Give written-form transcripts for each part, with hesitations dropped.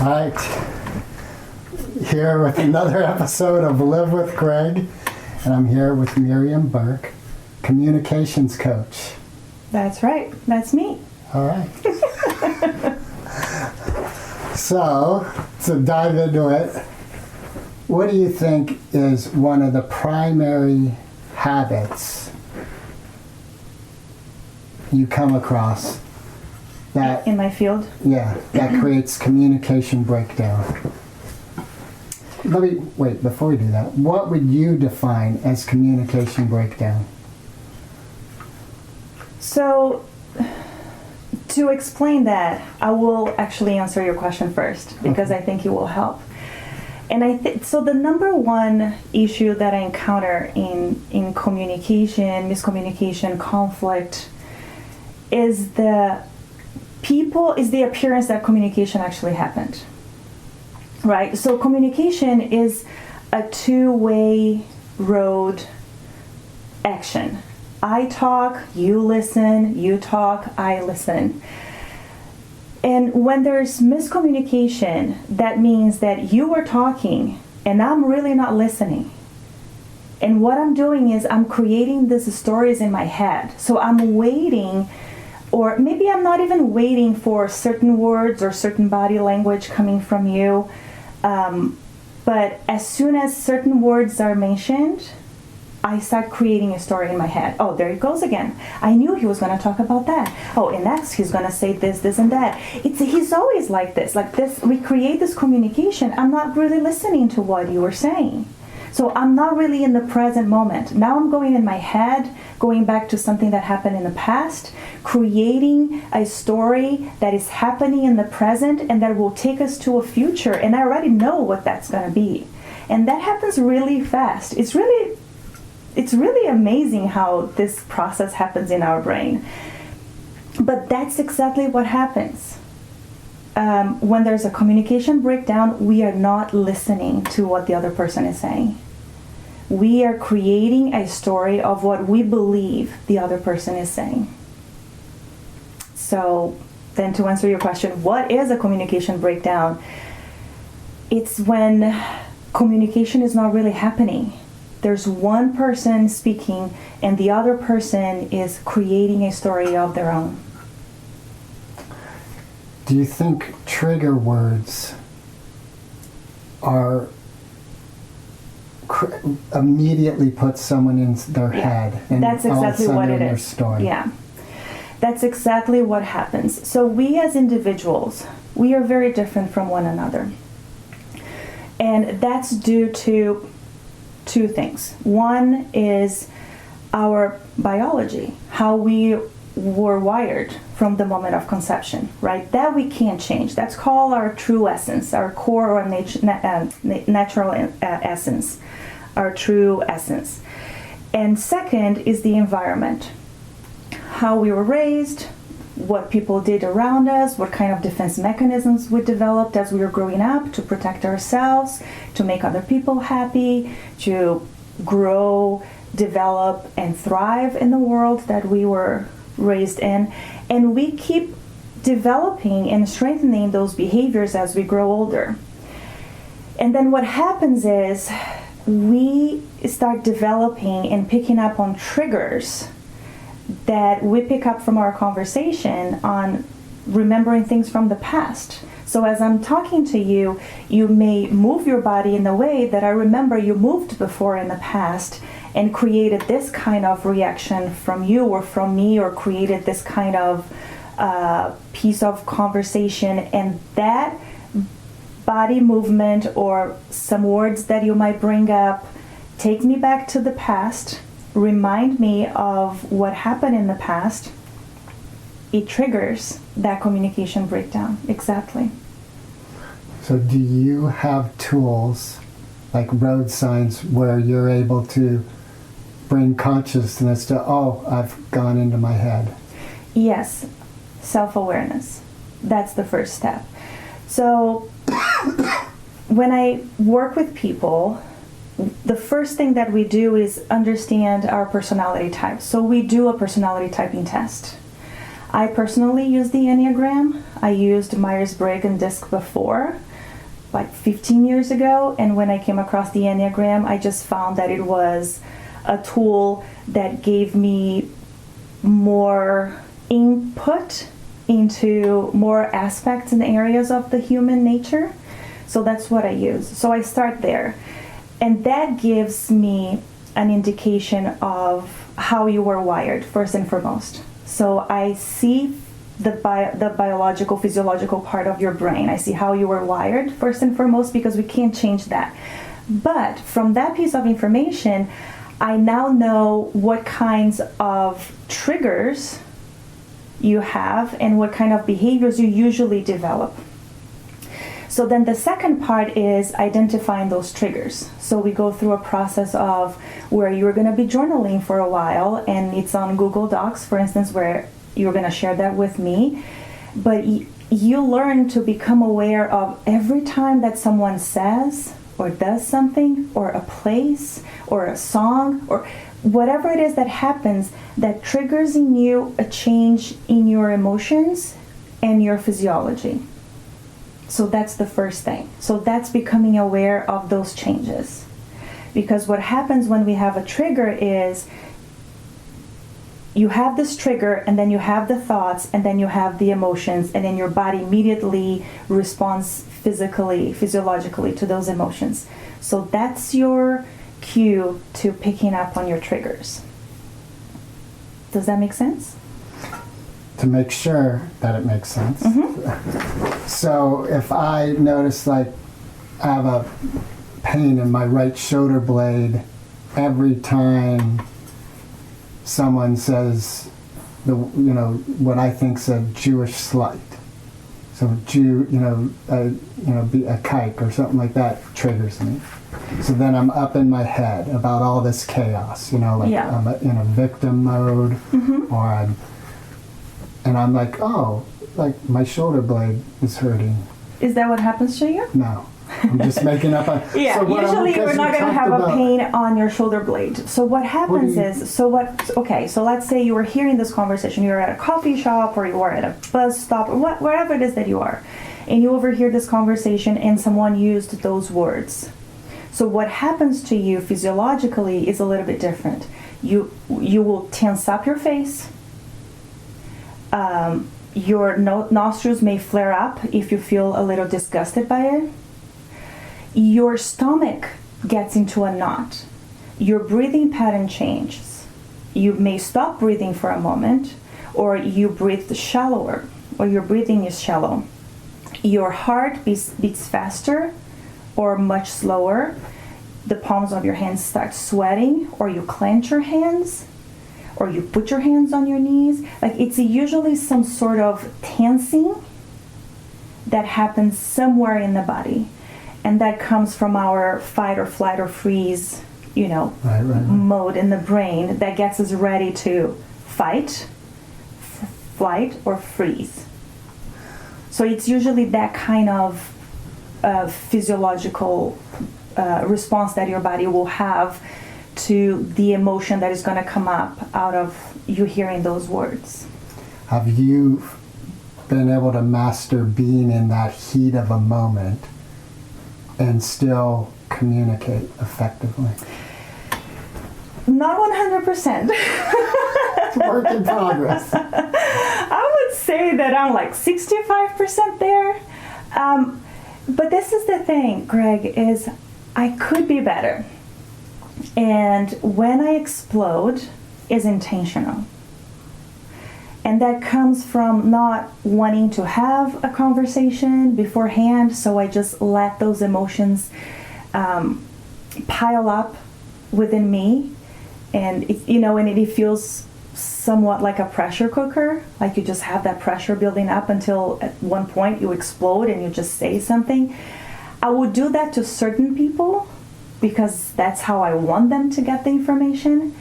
Right. Here with another episode of Live with Greg, and I'm here with Miriam Burke, communications coach. That's right. That's me. All right. So, to dive into it, what do you think is one of the primary habits you come across that in my field? Yeah, that creates communication breakdown? Wait, before we do that, what would you define as communication breakdown? So, to explain that, I will actually answer your question first because I think it will help. And so the number one issue that I encounter in communication, miscommunication, conflict is the appearance that communication actually happened. Right? So communication is a two-way road action. I talk, you listen, you talk, I listen. And when there's miscommunication, that means that you are talking and I'm really not listening. And what I'm doing is I'm creating these stories in my head. So I'm waiting, or maybe I'm not even waiting for certain words or certain body language coming from you. But as soon as certain words are mentioned, I start creating a story in my head. Oh, there he goes again. I knew he was going to talk about that. Oh, and next he's going to say this, this, and that. He's always like this. We create this communication. I'm not really listening to what you were saying. So I'm not really in the present moment. Now I'm going in my head, going back to something that happened in the past, creating a story that is happening in the present and that will take us to a future. And I already know what that's going to be. And that happens really fast. It's really amazing how this process happens in our brain. But that's exactly what happens. When there's a communication breakdown, we are not listening to what the other person is saying. We are creating a story of what we believe the other person is saying. So then to answer your question, what is a communication breakdown? It's when communication is not really happening. There's one person speaking and the other person is creating a story of their own. Do you think trigger words are immediately put someone in their head and that's exactly all of a what sudden it their is. story? Yeah, that's exactly what happens. So we as individuals, we are very different from one another. And that's due to two things. One is our biology, how we were wired from the moment of conception, right? That we can't change. That's called our true essence, our core or natural essence, our true essence. And second is the environment, how we were raised, what people did around us, what kind of defense mechanisms we developed as we were growing up to protect ourselves, to make other people happy, to grow, develop, and thrive in the world that we were raised in. And we keep developing and strengthening those behaviors as we grow older. And then what happens is we start developing and picking up on triggers that we pick up from our conversation on remembering things from the past. So as I'm talking to you, you may move your body in a way that I remember you moved before in the past and created this kind of reaction from you or from me, or created this kind of piece of conversation. And that body movement or some words that you might bring up take me back to the past, remind me of what happened in the past. It triggers that communication breakdown. Exactly. So do you have tools like road signs where you're able to bring consciousness to, oh, I've gone into my head? Yes, self-awareness. That's the first step. So when I work with people, the first thing that we do is understand our personality type. So we do a personality typing test. I personally use the Enneagram. I used Myers-Briggs and DISC before, like 15 years ago, and when I came across the Enneagram, I just found that it was a tool that gave me more input into more aspects and areas of the human nature. So that's what I use. So I start there. And that gives me an indication of how you were wired, first and foremost. So I see the biological, physiological part of your brain. I see how you were wired, first and foremost, because we can't change that. But from that piece of information, I now know what kinds of triggers you have and what kind of behaviors you usually develop. So then the second part is identifying those triggers. So we go through a process of where you're going to be journaling for a while, and it's on Google Docs, for instance, where you're going to share that with me. But you learn to become aware of every time that someone says or does something, or a place, or a song, or whatever it is that happens that triggers in you a change in your emotions and your physiology. So that's the first thing. So that's becoming aware of those changes. Because what happens when we have a trigger is you have this trigger, and then you have the thoughts, and then you have the emotions, and then your body immediately responds physically, physiologically to those emotions. So that's your cue to picking up on your triggers. Does that make sense? To make sure that it makes sense. Mm-hmm. So if I notice like I have a pain in my right shoulder blade every time someone says what I think's a Jewish slight. So Jew, be a kike or something like that triggers me. So then I'm up in my head about all this chaos, I'm in a victim mode, Mm-hmm. and I'm like, oh, like my shoulder blade is hurting. Is that what happens to you? No, I'm just making up a... Yeah, so usually you're not going to have a pain on your shoulder blade. So what happens so let's say you were hearing this conversation, you were at a coffee shop, or you were at a bus stop, or wherever it is that you are, and you overhear this conversation and someone used those words. So what happens to you physiologically is a little bit different. You will tense up your face. Your nostrils may flare up if you feel a little disgusted by it. Your stomach gets into a knot. Your breathing pattern changes. You may stop breathing for a moment, or you breathe shallower, or your breathing is shallow. Your heart beats faster or much slower. The palms of your hands start sweating, or you clench your hands, or you put your hands on your knees. Like, it's usually some sort of tensing that happens somewhere in the body. And that comes from our fight or flight or freeze, right. mode in the brain that gets us ready to fight, flight, or freeze. So it's usually that kind of physiological response that your body will have to the emotion that is going to come up out of you hearing those words. Have you been able to master being in that heat of a moment and still communicate effectively? Not 100%. It's a work in progress. I would say that I'm like 65% there. But this is the thing, Greg, is I could be better. And when I explode is intentional. And that comes from not wanting to have a conversation beforehand, so I just let those emotions pile up within me. And it feels somewhat like a pressure cooker, like you just have that pressure building up until at one point you explode and you just say something. I would do that to certain people because that's how I want them to get the information,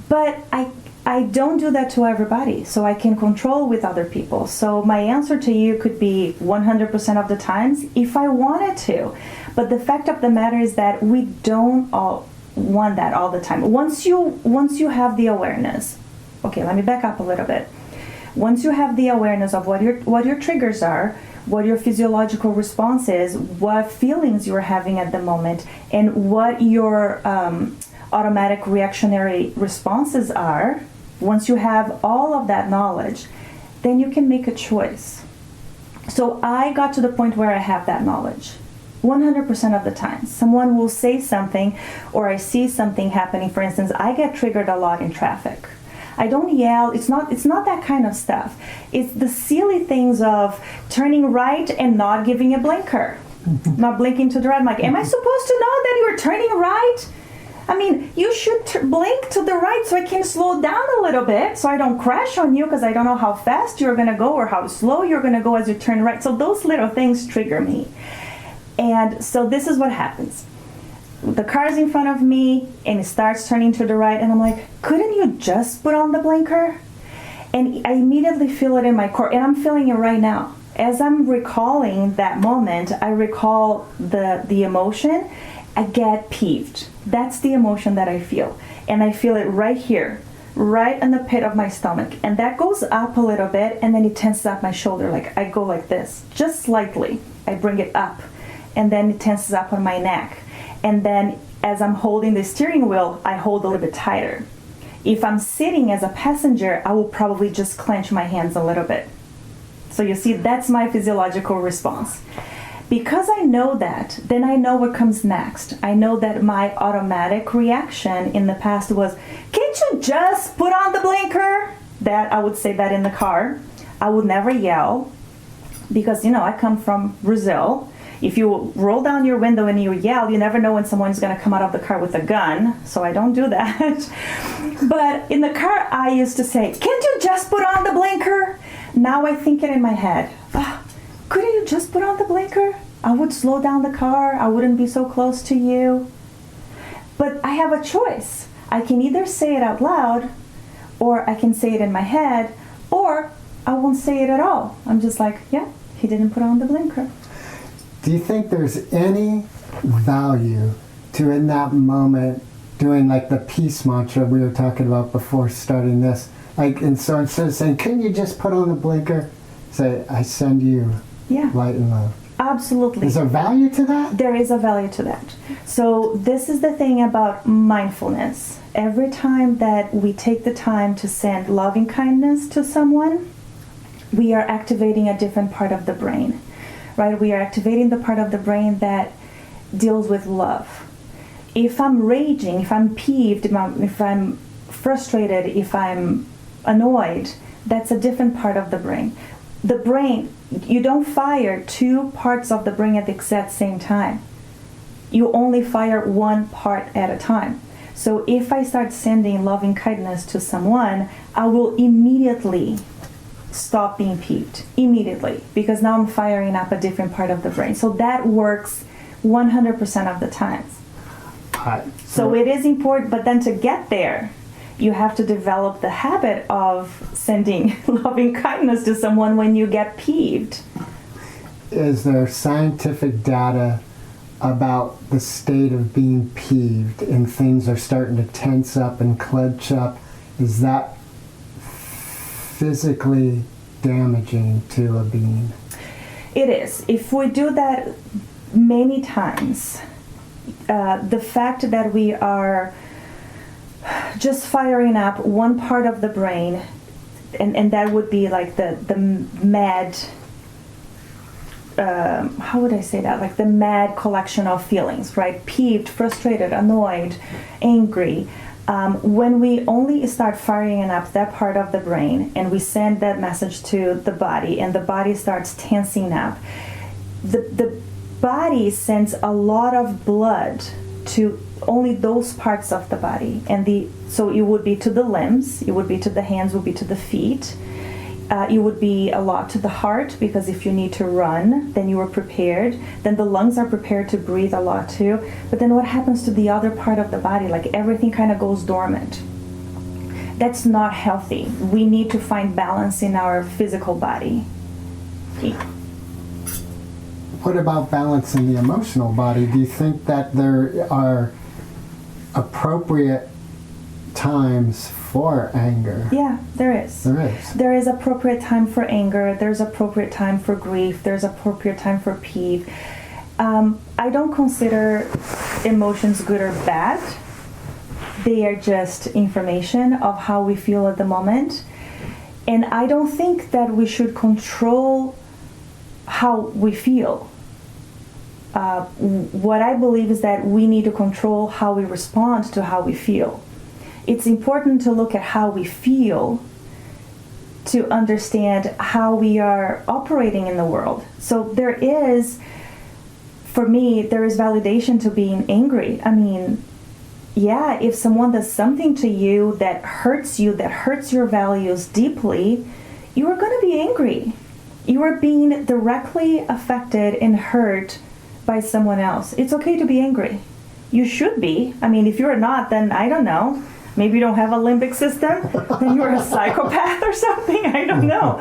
but I don't do that to everybody, so I can control with other people. So my answer to you could be 100% of the times if I wanted to, but the fact of the matter is that we don't all want that all the time. Once you have the awareness, okay, let me back up a little bit. Once you have the awareness of what your triggers are, what your physiological response is, what feelings you're having at the moment, and what your automatic reactionary responses are, once you have all of that knowledge, then you can make a choice. So I got to the point where I have that knowledge. 100% of the time. Someone will say something, or I see something happening. For instance, I get triggered a lot in traffic. I don't yell. It's not that kind of stuff. It's the silly things of turning right and not giving a blinker, not blinking to the right. I'm like, am I supposed to know that you're turning right? I mean, you should blink to the right so I can slow down a little bit so I don't crash on you, because I don't know how fast you're going to go or how slow you're going to go as you turn right. So those little things trigger me. And so this is what happens. The car's in front of me and it starts turning to the right, and I'm like, couldn't you just put on the blinker? And I immediately feel it in my core, and I'm feeling it right now. As I'm recalling that moment, I recall the emotion. I get peeved. That's the emotion that I feel. And I feel it right here, right in the pit of my stomach. And that goes up a little bit, and then it tenses up my shoulder. Like I go like this, just slightly. I bring it up, and then it tenses up on my neck. And then as I'm holding the steering wheel, I hold a little bit tighter. If I'm sitting as a passenger, I will probably just clench my hands a little bit. So you see, that's my physiological response. Because I know that, then I know what comes next. I know that my automatic reaction in the past was, can't you just put on the blinker? That I would say that in the car. I would never yell, because I come from Brazil. If you roll down your window and you yell, you never know when someone's going to come out of the car with a gun. So I don't do that. But in the car, I used to say, can't you just put on the blinker? Now I think it in my head. Couldn't you just put on the blinker? I would slow down the car. I wouldn't be so close to you. But I have a choice. I can either say it out loud, or I can say it in my head, or I won't say it at all. I'm just like, yeah, he didn't put on the blinker. Do you think there's any value to, in that moment, doing like the peace mantra we were talking about before starting this? Like, and so instead of saying, couldn't you just put on the blinker, say, I send you light and love. Absolutely. Is there value to that? There is a value to that. So this is the thing about mindfulness. Every time that we take the time to send loving kindness to someone, we are activating a different part of the brain. Right? We are activating the part of the brain that deals with love. If I'm raging, if I'm peeved, if I'm frustrated, if I'm annoyed, that's a different part of the brain. The brain, you don't fire two parts of the brain at the exact same time. You only fire one part at a time. So if I start sending loving kindness to someone, I will immediately stop being peeved, immediately, because now I'm firing up a different part of the brain. So that works 100% of the times. So it is important, but then to get there, you have to develop the habit of sending loving kindness to someone when you get peeved. Is there scientific data about the state of being peeved and things are starting to tense up and clench up? Is that physically damaging to a being? It is. If we do that many times, the fact that we are just firing up one part of the brain, and that would be like the mad, how would I say that? Like the mad collection of feelings, right? Peeved, frustrated, annoyed, angry. When we only start firing up that part of the brain and we send that message to the body and the body starts tensing up, the body sends a lot of blood to only those parts of the body. So it would be to the limbs, it would be to the hands, it would be to the feet. It would be a lot to the heart, because if you need to run, then you are prepared. Then the lungs are prepared to breathe a lot too. But then what happens to the other part of the body? Like everything kind of goes dormant. That's not healthy. We need to find balance in our physical body. What about balance in the emotional body? Do you think that there are appropriate times for anger. Yeah, there is. There is. There is appropriate time for anger. There's appropriate time for grief. There's appropriate time for peeve. I don't consider emotions good or bad. They are just information of how we feel at the moment. And I don't think that we should control how we feel. What I believe is that we need to control how we respond to how we feel. It's important to look at how we feel to understand how we are operating in the world. So there is, for me, there is validation to being angry. I mean, yeah, if someone does something to you, that hurts your values deeply, you are going to be angry. You are being directly affected and hurt by someone else. It's okay to be angry. You should be. I mean, if you're not, then I don't know. Maybe you don't have a limbic system, then you're a psychopath or something. I don't know.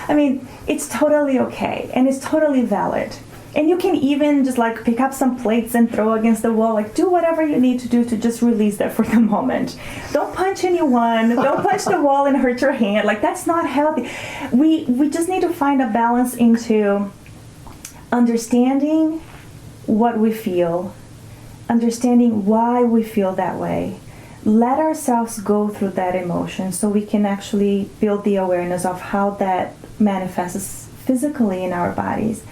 I mean, it's totally okay and it's totally valid. And you can even just like pick up some plates and throw against the wall, like do whatever you need to do to just release that for the moment. Don't punch anyone, don't punch the wall and hurt your hand. Like that's not healthy. We just need to find a balance into understanding what we feel, understanding why we feel that way. Let ourselves go through that emotion so we can actually build the awareness of how that manifests physically in our bodies.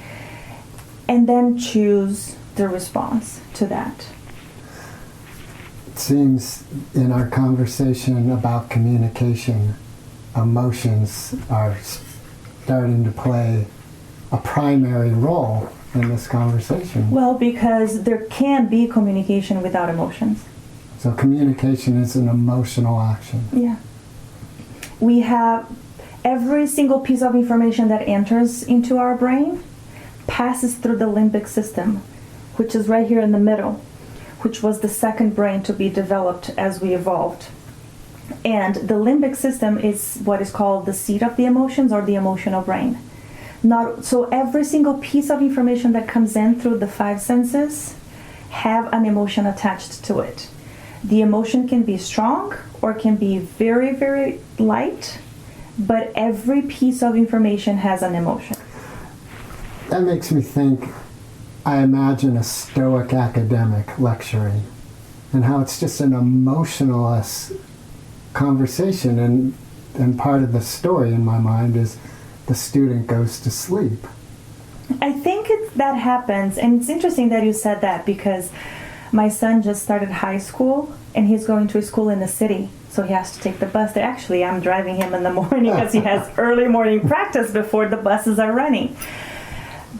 And then choose the response to that. It seems in our conversation about communication, emotions are starting to play a primary role in this conversation. Well, because there can't be communication without emotions. So communication is an emotional action. Yeah. We have every single piece of information that enters into our brain passes through the limbic system, which is right here in the middle, which was the second brain to be developed as we evolved. And the limbic system is what is called the seat of the emotions or the emotional brain. So every single piece of information that comes in through the five senses have an emotion attached to it. The emotion can be strong or can be very, very light, but every piece of information has an emotion. That makes me think, I imagine a Stoic academic lecturing and how it's just an emotionless conversation, and part of the story in my mind is the student goes to sleep. I think that happens, and it's interesting that you said that because my son just started high school and he's going to a school in the city, so he has to take the bus there. Actually, I'm driving him in the morning because he has early morning practice before the buses are running.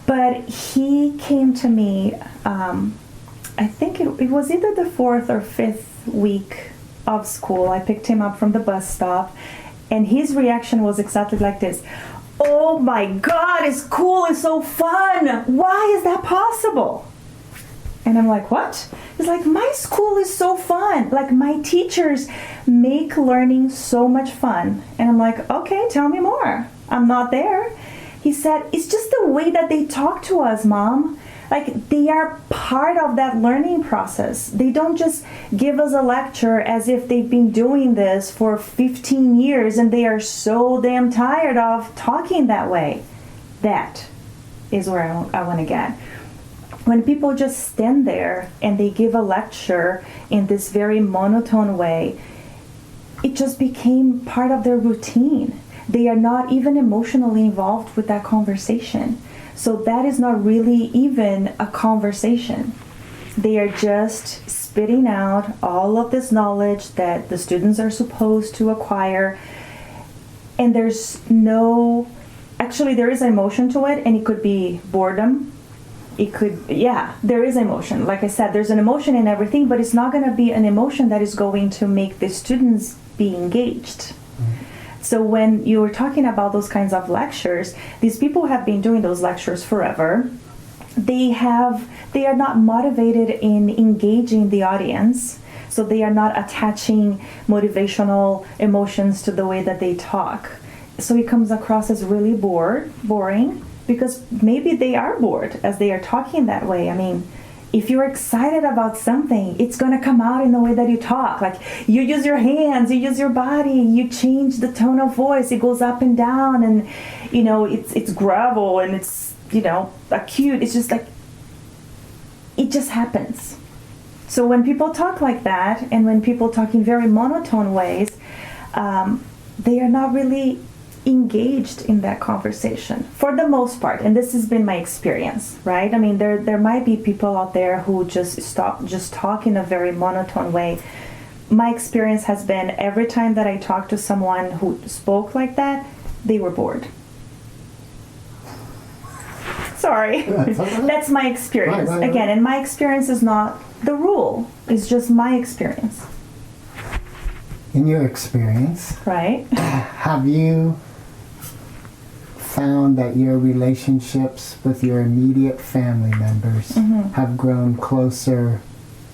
But he came to me, I think it was either the 4th or 5th week of school. I picked him up from the bus stop, and his reaction was exactly like this. Oh my God, school is so fun. Why is that possible? And I'm like, what? He's like, my school is so fun. Like, my teachers make learning so much fun. And I'm like, okay, tell me more. I'm not there. He said, it's just the way that they talk to us, Mom. Like, they are part of that learning process. They don't just give us a lecture as if they've been doing this for 15 years and they are so damn tired of talking that way. That is where I want to get. When people just stand there and they give a lecture in this very monotone way, it just became part of their routine. They are not even emotionally involved with that conversation. So that is not really even a conversation. They are just spitting out all of this knowledge that the students are supposed to acquire. And there's actually there is emotion to it, and it could be boredom. There is emotion. Like I said, there's an emotion in everything, but it's not going to be an emotion that is going to make the students be engaged. So when you were talking about those kinds of lectures, these people have been doing those lectures forever. They are not motivated in engaging the audience, so they are not attaching motivational emotions to the way that they talk. So it comes across as really boring, because maybe they are bored as they are talking that way. I mean, if you're excited about something, it's going to come out in the way that you talk. Like, you use your hands, you use your body, you change the tone of voice. It goes up and down, and it's gravel, and it's acute. It's just like, it just happens. So when people talk like that, and when people talk in very monotone ways, they are not really engaged in that conversation for the most part. And this has been my experience, right? I mean, there might be people out there who just talk in a very monotone way. My experience has been, every time that I talked to someone who spoke like that, they were bored. Sorry. That's my experience. Right. Again, and my experience is not the rule. It's just my experience. In your experience, right? Have you found that your relationships with your immediate family members have grown closer,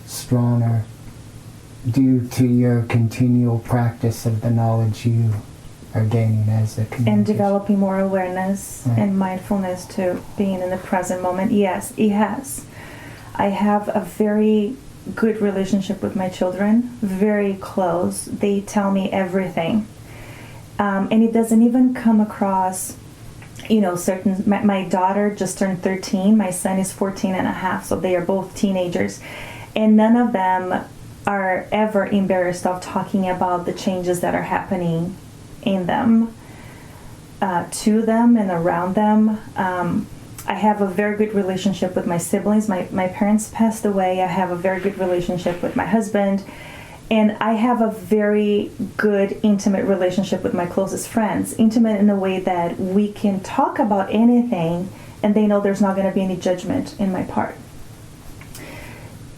stronger, due to your continual practice of the knowledge you are gaining as a communicator? And developing more awareness and mindfulness to being in the present moment? Yes, it has. I have a very good relationship with my children, very close. They tell me everything. And it doesn't even come across, certain, my daughter just turned 13, my son is 14 and a half, so they are both teenagers. And none of them are ever embarrassed of talking about the changes that are happening in them, to them and around them. I have a very good relationship with my siblings. My parents passed away. I have a very good relationship with my husband. And I have a very good, intimate relationship with my closest friends. Intimate in a way that we can talk about anything and they know there's not going to be any judgment in my part.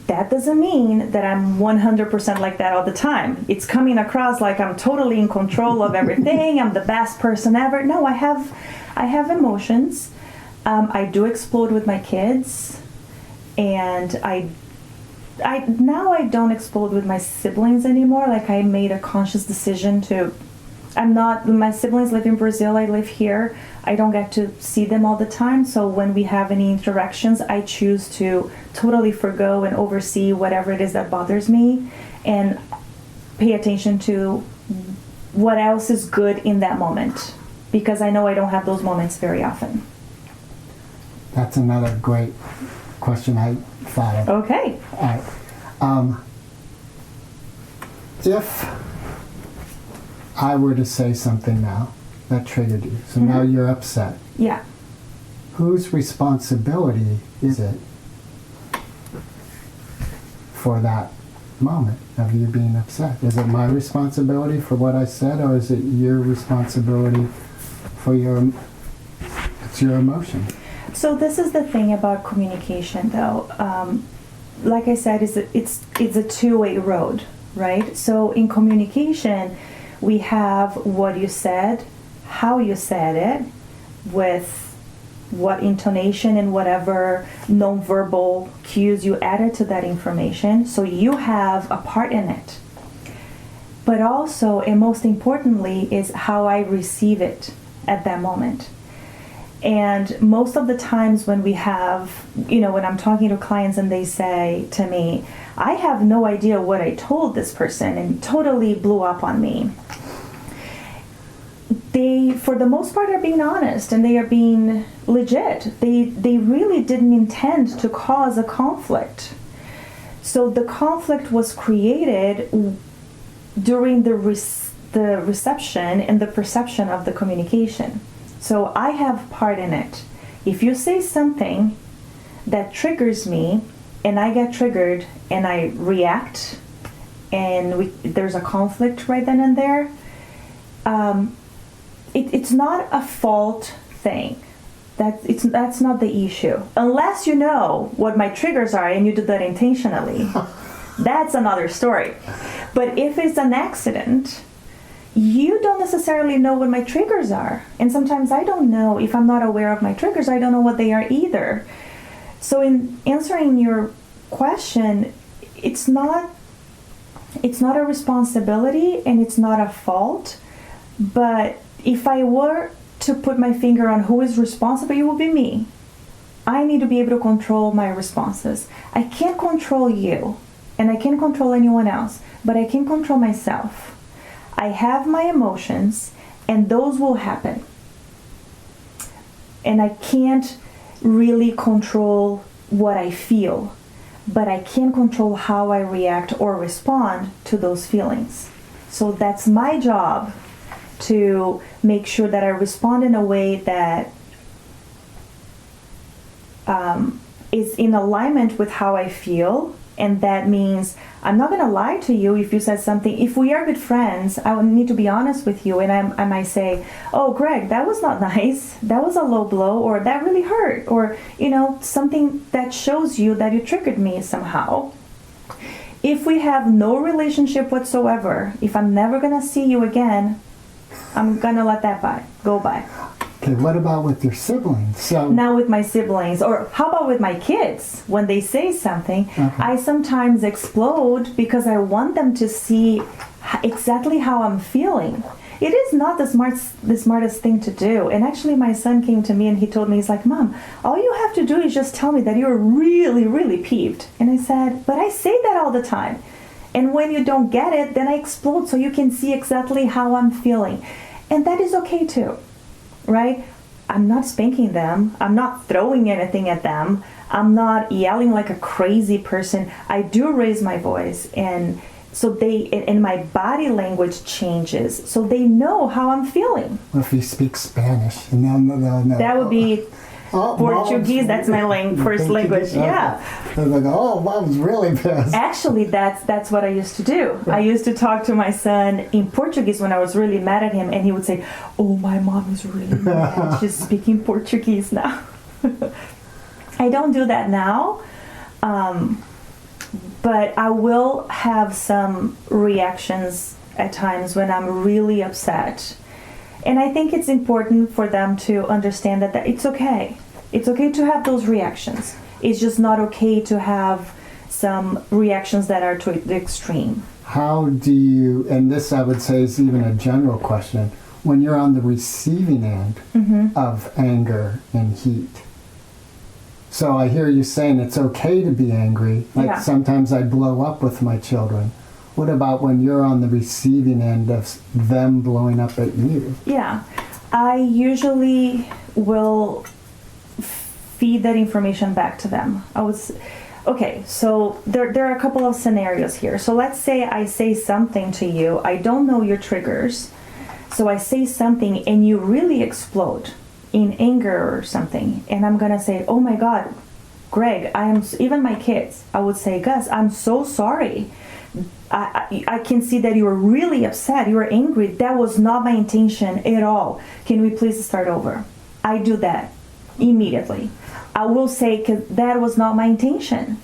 That doesn't mean that I'm 100% like that all the time. It's coming across like I'm totally in control of everything. I'm the best person ever. No, I have emotions. I do explode with my kids, and I don't explode with my siblings anymore. Like, I made a conscious decision to. My siblings live in Brazil. I live here. I don't get to see them all the time. So when we have any interactions, I choose to totally forgo and oversee whatever it is that bothers me, and pay attention to what else is good in that moment, because I know I don't have those moments very often. That's another great question I thought of. Okay. All right. If I were to say something now that triggered you, so now you're upset. Yeah. Whose responsibility is it for that moment of you being upset? Is it my responsibility for what I said, or is it your responsibility for it's your emotion? So this is the thing about communication, though. Like I said, it's a two-way road, right? So in communication, we have what you said, how you said it, with what intonation and whatever nonverbal cues you added to that information. So you have a part in it. But also, and most importantly, is how I receive it at that moment. And most of the times when we have, when I'm talking to clients and they say to me, I have no idea what I told this person and totally blew up on me. They, for the most part, are being honest and they are being legit. They really didn't intend to cause a conflict. So the conflict was created during the reception and the perception of the communication. So I have part in it. If you say something that triggers me and I get triggered and I react and there's a conflict right then and there, it's not a fault thing. That's not the issue. Unless you know what my triggers are and you do that intentionally. That's another story. But if it's an accident, you don't necessarily know what my triggers are. And sometimes I don't know. If I'm not aware of my triggers, I don't know what they are either. So in answering your question, it's not a responsibility and it's not a fault. But if I were to put my finger on who is responsible, it would be me. I need to be able to control my responses. I can't control you, and I can't control anyone else, but I can control myself. I have my emotions, and those will happen. And I can't really control what I feel, but I can control how I react or respond to those feelings. So that's my job, to make sure that I respond in a way that is in alignment with how I feel. And that means I'm not going to lie to you if you said something. If we are good friends, I would need to be honest with you. And I might say, oh, Greg, that was not nice. That was a low blow, or that really hurt. Or, something that shows you that you triggered me somehow. If we have no relationship whatsoever, if I'm never going to see you again, I'm going to let that go by. Okay, what about with your siblings? So now with my siblings, or how about with my kids? When they say something, I sometimes explode because I want them to see exactly how I'm feeling. It is not the smartest thing to do. And actually my son came to me and he told me, he's like, Mom, all you have to do is just tell me that you're really, really peeved. And I said, but I say that all the time. And when you don't get it, then I explode so you can see exactly how I'm feeling. And that is okay too. Right? I'm not spanking them. I'm not throwing anything at them. I'm not yelling like a crazy person. I do raise my voice, and so and my body language changes, so they know how I'm feeling. What if you speak Spanish? No. That would be Portuguese. That's my first language. Yeah. They're like, oh, Mom's really pissed. Actually, that's what I used to do. I used to talk to my son in Portuguese when I was really mad at him, and he would say, oh, my mom is really mad. She's speaking Portuguese now. I don't do that now, but I will have some reactions at times when I'm really upset. And I think it's important for them to understand that it's okay. It's okay to have those reactions. It's just not okay to have some reactions that are to the extreme. How do you, and this I would say is even a general question, when you're on the receiving end of anger and heat. So I hear you saying it's okay to be angry. Like sometimes I blow up with my children. What about when you're on the receiving end of them blowing up at you? Yeah, I usually will feed that information back to them. Okay, so there are a couple of scenarios here. So let's say I say something to you. I don't know your triggers. So I say something and you really explode in anger or something. And I'm going to say, oh my God, Greg, even my kids, I would say, Gus, I'm so sorry. I can see that you were really upset. You were angry. That was not my intention at all. Can we please start over? I do that immediately. I will say, because that was not my intention.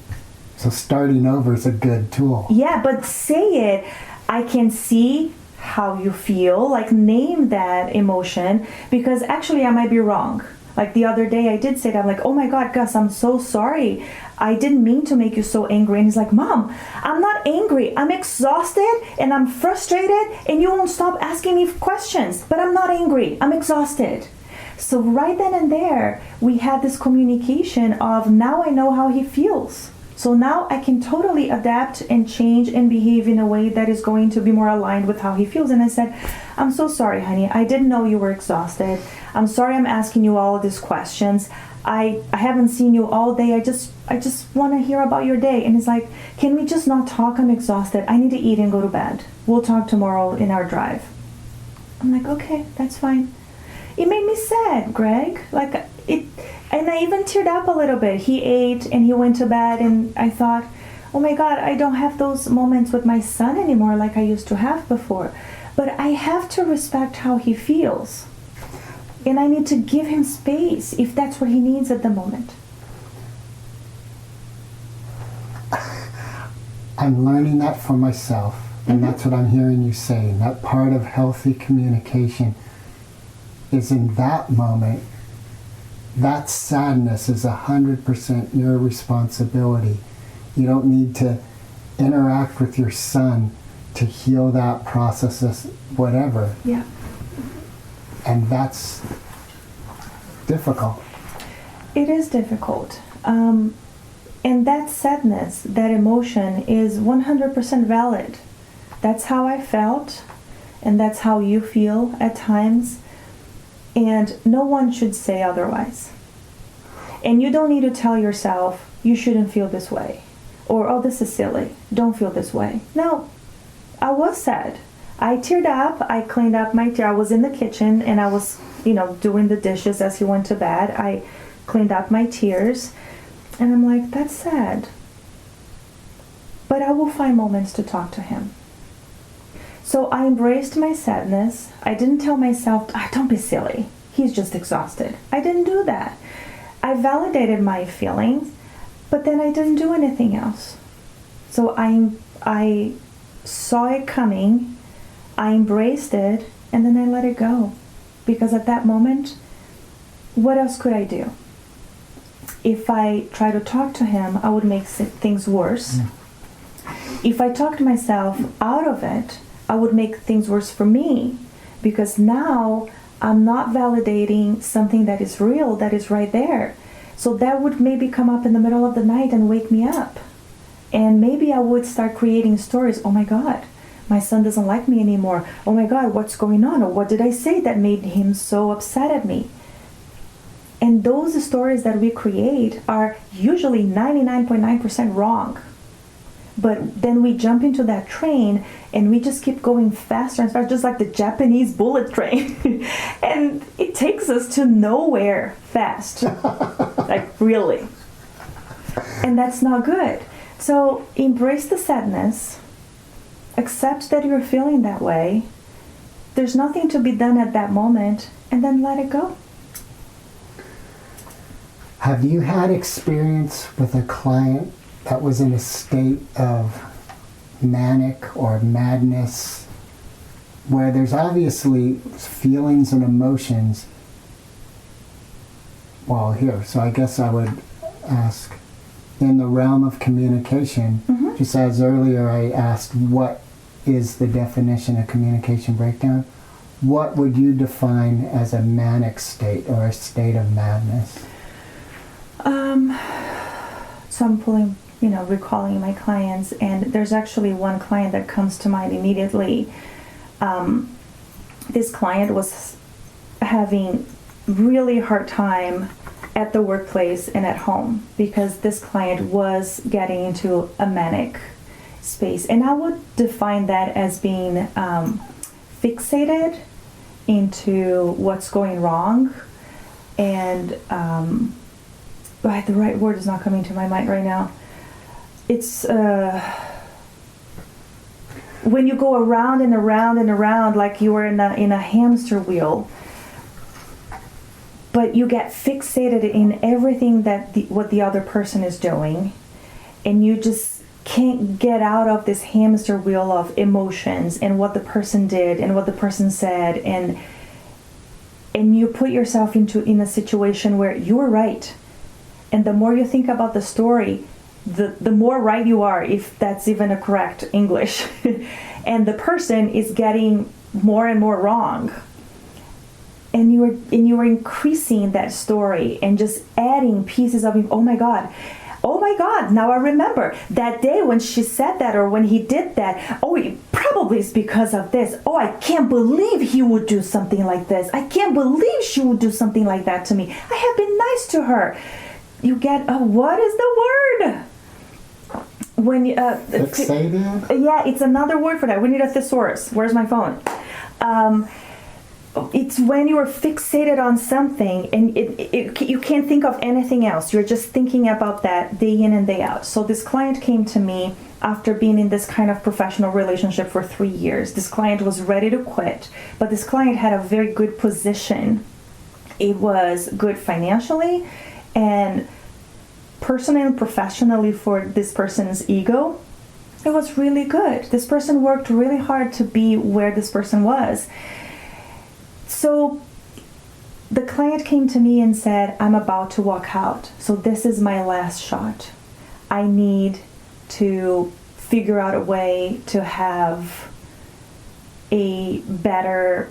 So starting over is a good tool. Yeah, but say it. I can see how you feel, like name that emotion, because actually I might be wrong. Like the other day I did say that, I'm like, oh my God, Gus, I'm so sorry. I didn't mean to make you so angry. And he's like, Mom, I'm not angry. I'm exhausted and I'm frustrated and you won't stop asking me questions. But I'm not angry. I'm exhausted. So right then and there, we had this communication of now I know how he feels. So now I can totally adapt and change and behave in a way that is going to be more aligned with how he feels. And I said, I'm so sorry, honey. I didn't know you were exhausted. I'm sorry I'm asking you all of these questions. I haven't seen you all day. I just want to hear about your day. And he's like, can we just not talk? I'm exhausted. I need to eat and go to bed. We'll talk tomorrow in our drive. I'm like, okay, that's fine. It made me sad, Greg. And I even teared up a little bit. He ate and he went to bed, and I thought, oh my God, I don't have those moments with my son anymore like I used to have before. But I have to respect how he feels. And I need to give him space if that's what he needs at the moment. I'm learning that for myself, and that's what I'm hearing you saying. That part of healthy communication is in that moment. That sadness is 100% your responsibility. You don't need to interact with your son to heal that process, whatever. Yeah. And that's difficult. It is difficult. And that sadness, that emotion is 100% valid. That's how I felt, and that's how you feel at times. And no one should say otherwise. And you don't need to tell yourself, you shouldn't feel this way. Or, oh, this is silly. Don't feel this way. No, I was sad. I teared up. I cleaned up my tear. I was in the kitchen and I was, doing the dishes as he went to bed. I cleaned up my tears. And I'm like, that's sad. But I will find moments to talk to him. So I embraced my sadness. I didn't tell myself, don't be silly. He's just exhausted. I didn't do that. I validated my feelings, but then I didn't do anything else. So I saw it coming, I embraced it, and then I let it go. Because at that moment, what else could I do? If I try to talk to him, I would make things worse. If I talked myself out of it, I would make things worse for me. Because now I'm not validating something that is real, that is right there. So that would maybe come up in the middle of the night and wake me up. And maybe I would start creating stories. Oh my God, my son doesn't like me anymore. Oh my God, what's going on? Or what did I say that made him so upset at me? And those stories that we create are usually 99.9% wrong. But then we jump into that train and we just keep going faster and faster, just like the Japanese bullet train. And it takes us to nowhere fast. Like, really. And that's not good. So embrace the sadness. Accept that you're feeling that way. There's nothing to be done at that moment. And then let it go. Have you had experience with a client that was in a state of manic or madness where there's obviously feelings and emotions? Well, here, so I guess I would ask, in the realm of communication, just as earlier I asked what is the definition of communication breakdown, what would you define as a manic state or a state of madness? So I'm recalling my clients, and there's actually one client that comes to mind immediately. This client was having really hard time at the workplace and at home because this client was getting into a manic space. And I would define that as being fixated into what's going wrong. And the right word is not coming to my mind right now. It's when you go around and around and around like you are in a hamster wheel, but you get fixated in everything that what the other person is doing, and you just can't get out of this hamster wheel of emotions and what the person did and what the person said, and you put yourself in a situation where you're right. And the more you think about the story, the more right you are, if that's even a correct English. And the person is getting more and more wrong. And you are increasing that story and just adding pieces of, oh my God, now I remember that day when she said that or when he did that. Oh, it probably is because of this. Oh, I can't believe he would do something like this. I can't believe she would do something like that to me. I have been nice to her. You get, what is the word? When you, Fixated? Yeah, it's another word for that. We need a thesaurus. Where's my phone? It's when you are fixated on something and you can't think of anything else. You're just thinking about that day in and day out. So this client came to me after being in this kind of professional relationship for 3 years. This client was ready to quit, but this client had a very good position. It was good financially and personally and professionally for this person's ego. It was really good. This person worked really hard to be where this person was. So the client came to me and said, I'm about to walk out. So this is my last shot. I need to figure out a way to have a better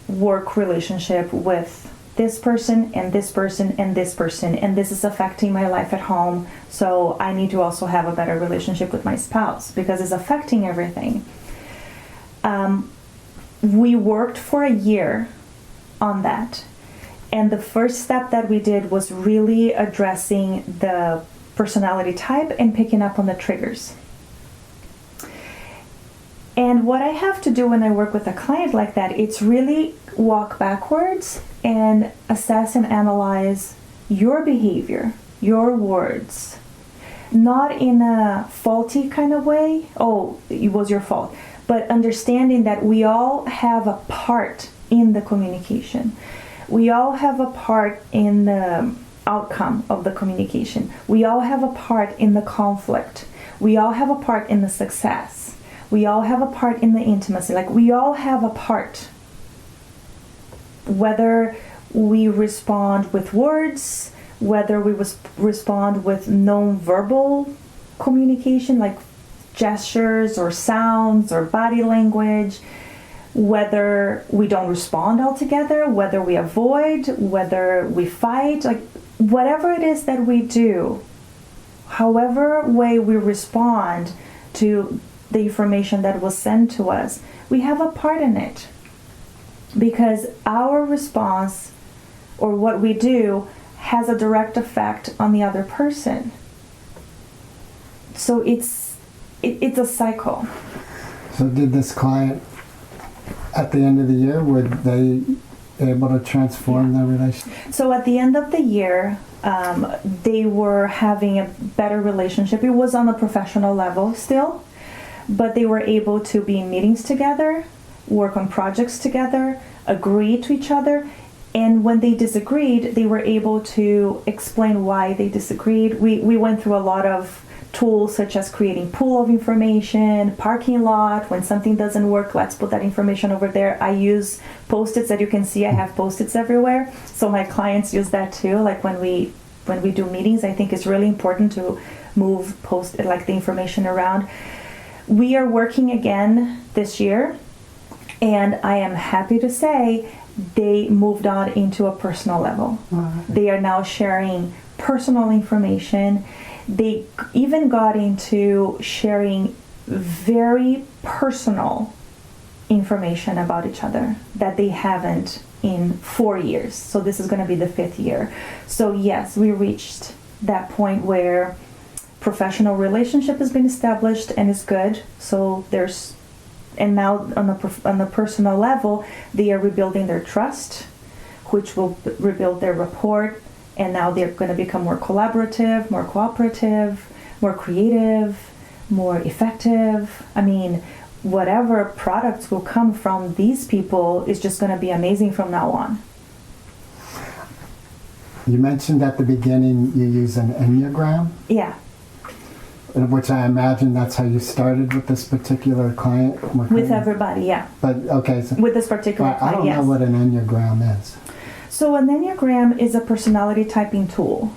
work relationship with this person and this person and this person, and this is affecting my life at home, so I need to also have a better relationship with my spouse because it's affecting everything. We worked for a year on that, and the first step that we did was really addressing the personality type and picking up on the triggers. And what I have to do when I work with a client like that, it's really walk backwards and assess and analyze your behavior, your words, not in a faulty kind of way, oh, it was your fault, but understanding that we all have a part in the communication. We all have a part in the outcome of the communication. We all have a part in the conflict. We all have a part in the success. We all have a part in the intimacy. Like, we all have a part. Whether we respond with words, whether we respond with non-verbal communication, like gestures or sounds or body language, whether we don't respond altogether, whether we avoid, whether we fight, like whatever it is that we do, however way we respond to the information that was sent to us, we have a part in it, because our response or what we do has a direct effect on the other person. So it's a cycle. So did this client, at the end of the year, were they able to transform their relationship? So at the end of the year, they were having a better relationship. It was on a professional level still, but they were able to be in meetings together, work on projects together, agree to each other. And when they disagreed, they were able to explain why they disagreed. We went through a lot of tools such as creating pool of information, parking lot. When something doesn't work, let's put that information over there. I use Post-its that you can see. I have Post-its everywhere. So my clients use that too. Like when we do meetings, I think it's really important to move the information around. We are working again this year, and I am happy to say they moved on into a personal level. They are now sharing personal information. They even got into sharing very personal information about each other that they haven't in 4 years. So this is going to be the 5th year. So yes, we reached that point where professional relationship has been established and is good. So now on the personal level, they are rebuilding their trust, which will rebuild their rapport. And now they're going to become more collaborative, more cooperative, more creative, more effective. I mean, whatever products will come from these people is just going to be amazing from now on. You mentioned at the beginning you use an Enneagram. Yeah. Which I imagine that's how you started with this particular client. With everybody, yeah. But okay. So, with this particular client, I don't yes. know what an Enneagram is. So an Enneagram is a personality typing tool.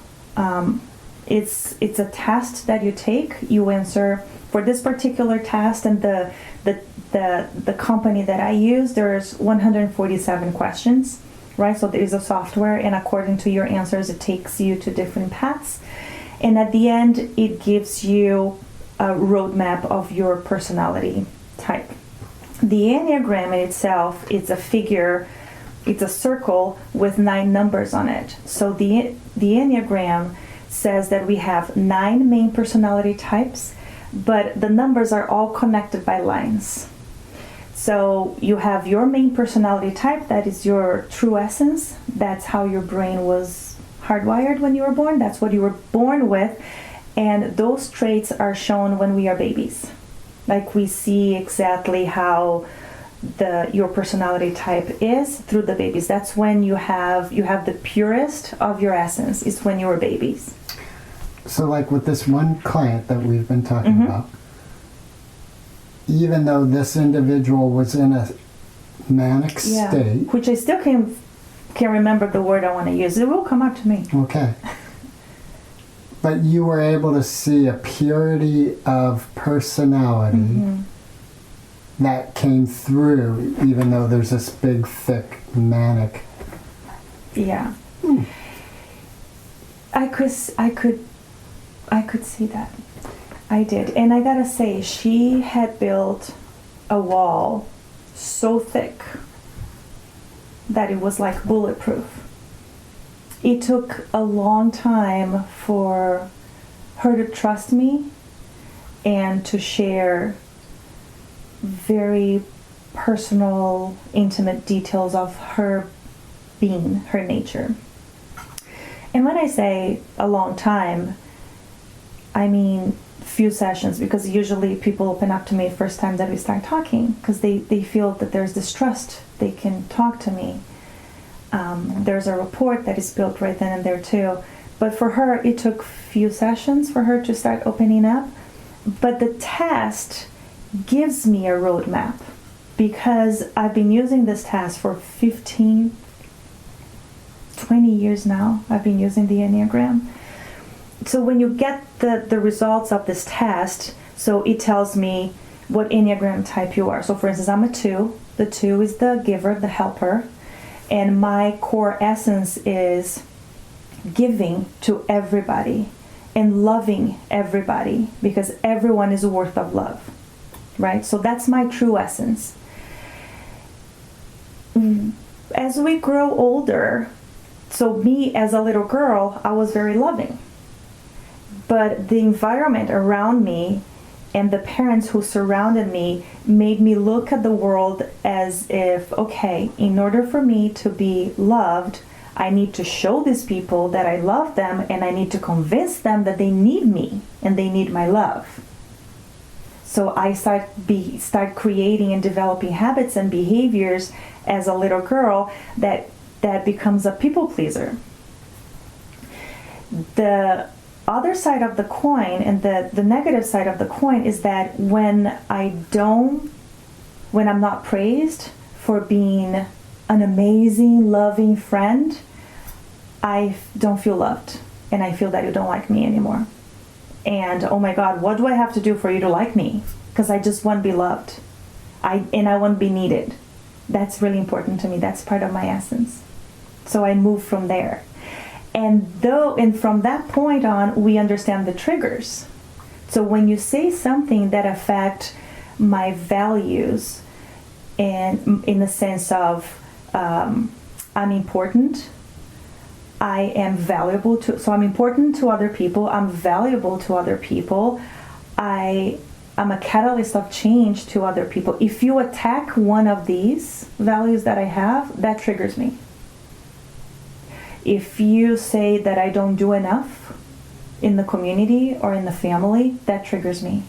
It's a test that you take. You answer for this particular test, and the company that I use, there's 147 questions, right? So there is a software, and according to your answers, it takes you to different paths. And at the end, it gives you a roadmap of your personality type. The Enneagram in itself is a figure. It's a circle with 9 numbers on it. So the Enneagram says that we have 9 main personality types, but the numbers are all connected by lines. So you have your main personality type, that is your true essence. That's how your brain was hardwired when you were born. That's what you were born with. And those traits are shown when we are babies. Like, we see exactly how your personality type is through the babies. That's when you have the purest of your essence, is when you were babies. So like with this one client that we've been talking about, even though this individual was in a manic state, which I still can't remember the word I want to use. It will come up to me. Okay. But you were able to see a purity of personality that came through, even though there's this big, thick, manic Yeah. I could see that. I did. And I gotta say, she had built a wall so thick that it was like bulletproof. It took a long time for her to trust me and to share very personal, intimate details of her being, her nature. And when I say a long time, I mean few sessions, because usually people open up to me first time that we start talking, because they feel that there's this trust, they can talk to me. There's a rapport that is built right then and there too. But for her, it took few sessions for her to start opening up. But the test gives me a roadmap, because I've been using this test for 15, 20 years now. I've been using the Enneagram. So when you get the results of this test, so it tells me what Enneagram type you are. So for instance, I'm a 2. The 2 is the giver, the helper. And my core essence is giving to everybody and loving everybody, because everyone is worth of love, right? So that's my true essence. As we grow older, so me as a little girl, I was very loving. But the environment around me and the parents who surrounded me made me look at the world as if, okay, in order for me to be loved, I need to show these people that I love them, and I need to convince them that they need me and they need my love. So I start creating and developing habits and behaviors as a little girl that becomes a people pleaser. The other side of the coin, and the negative side of the coin, is that when I'm not praised for being an amazing, loving friend, I don't feel loved, and I feel that you don't like me anymore. And oh my God, what do I have to do for you to like me? Because I just want to be loved. I want to be needed. That's really important to me. That's part of my essence. So I move from there. And from that point on, we understand the triggers. So when you say something that affects my values, and in the sense of I'm important, I am valuable so I'm important to other people, I'm valuable to other people, I'm a catalyst of change to other people. If you attack one of these values that I have, that triggers me. If you say that I don't do enough in the community or in the family, that triggers me,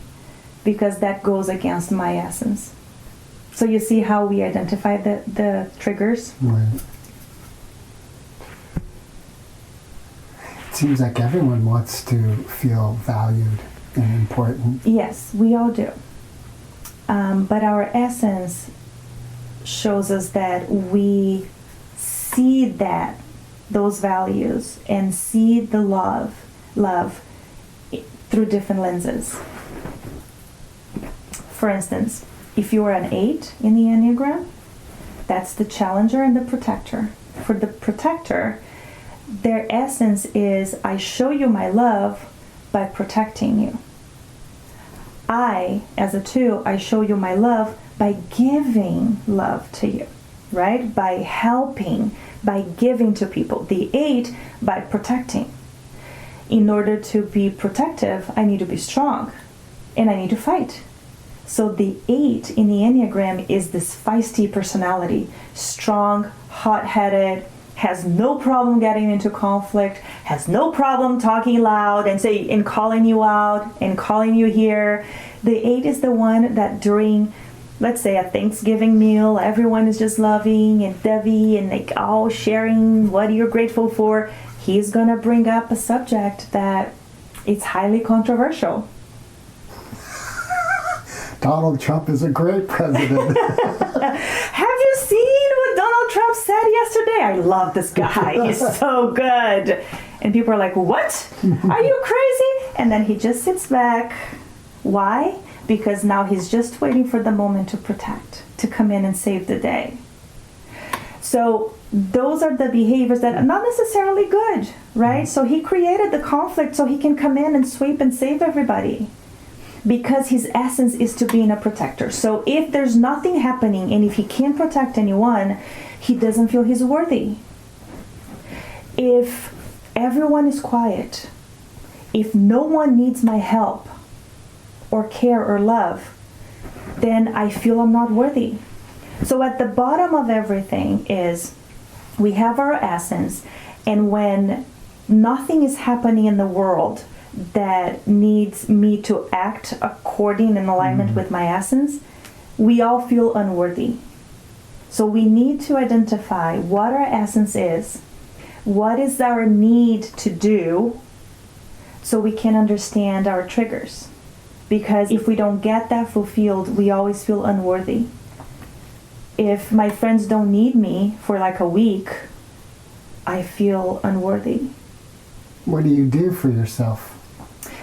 because that goes against my essence. So you see how we identify the triggers? Right. It seems like everyone wants to feel valued and important. Yes, we all do. But our essence shows us that we see those values and see the love through different lenses. For instance, if you are an 8 in the Enneagram, that's the challenger and the protector. For the protector, their essence is, I show you my love by protecting you. I, as a 2, I show you my love by giving love to you, right? By helping, by giving to people. The 8, by protecting. In order to be protective, I need to be strong, and I need to fight. So the 8 in the Enneagram is this feisty personality, strong, hot-headed, has no problem getting into conflict, has no problem talking loud and calling you out and calling you here. The 8 is the one that during, let's say, a Thanksgiving meal, everyone is just loving and dovey and like all sharing what you're grateful for. He's gonna bring up a subject that is highly controversial. Donald Trump is a great president. Have you seen what Donald Trump said yesterday? I love this guy. He's so good. And people are like, what? Are you crazy? And then he just sits back. Why? Because now he's just waiting for the moment to protect, to come in and save the day. So those are the behaviors that are not necessarily good, right? So he created the conflict so he can come in and sweep and save everybody, because his essence is to be a protector. So if there's nothing happening and if he can't protect anyone, he doesn't feel he's worthy. If everyone is quiet, if no one needs my help or care or love, then I feel I'm not worthy. So at the bottom of everything is we have our essence, and when nothing is happening in the world that needs me to act according in alignment with my essence, we all feel unworthy. So we need to identify what our essence is, what is our need to do, so we can understand our triggers. Because if we don't get that fulfilled, we always feel unworthy. If my friends don't need me for like a week, I feel unworthy. What do you do for yourself?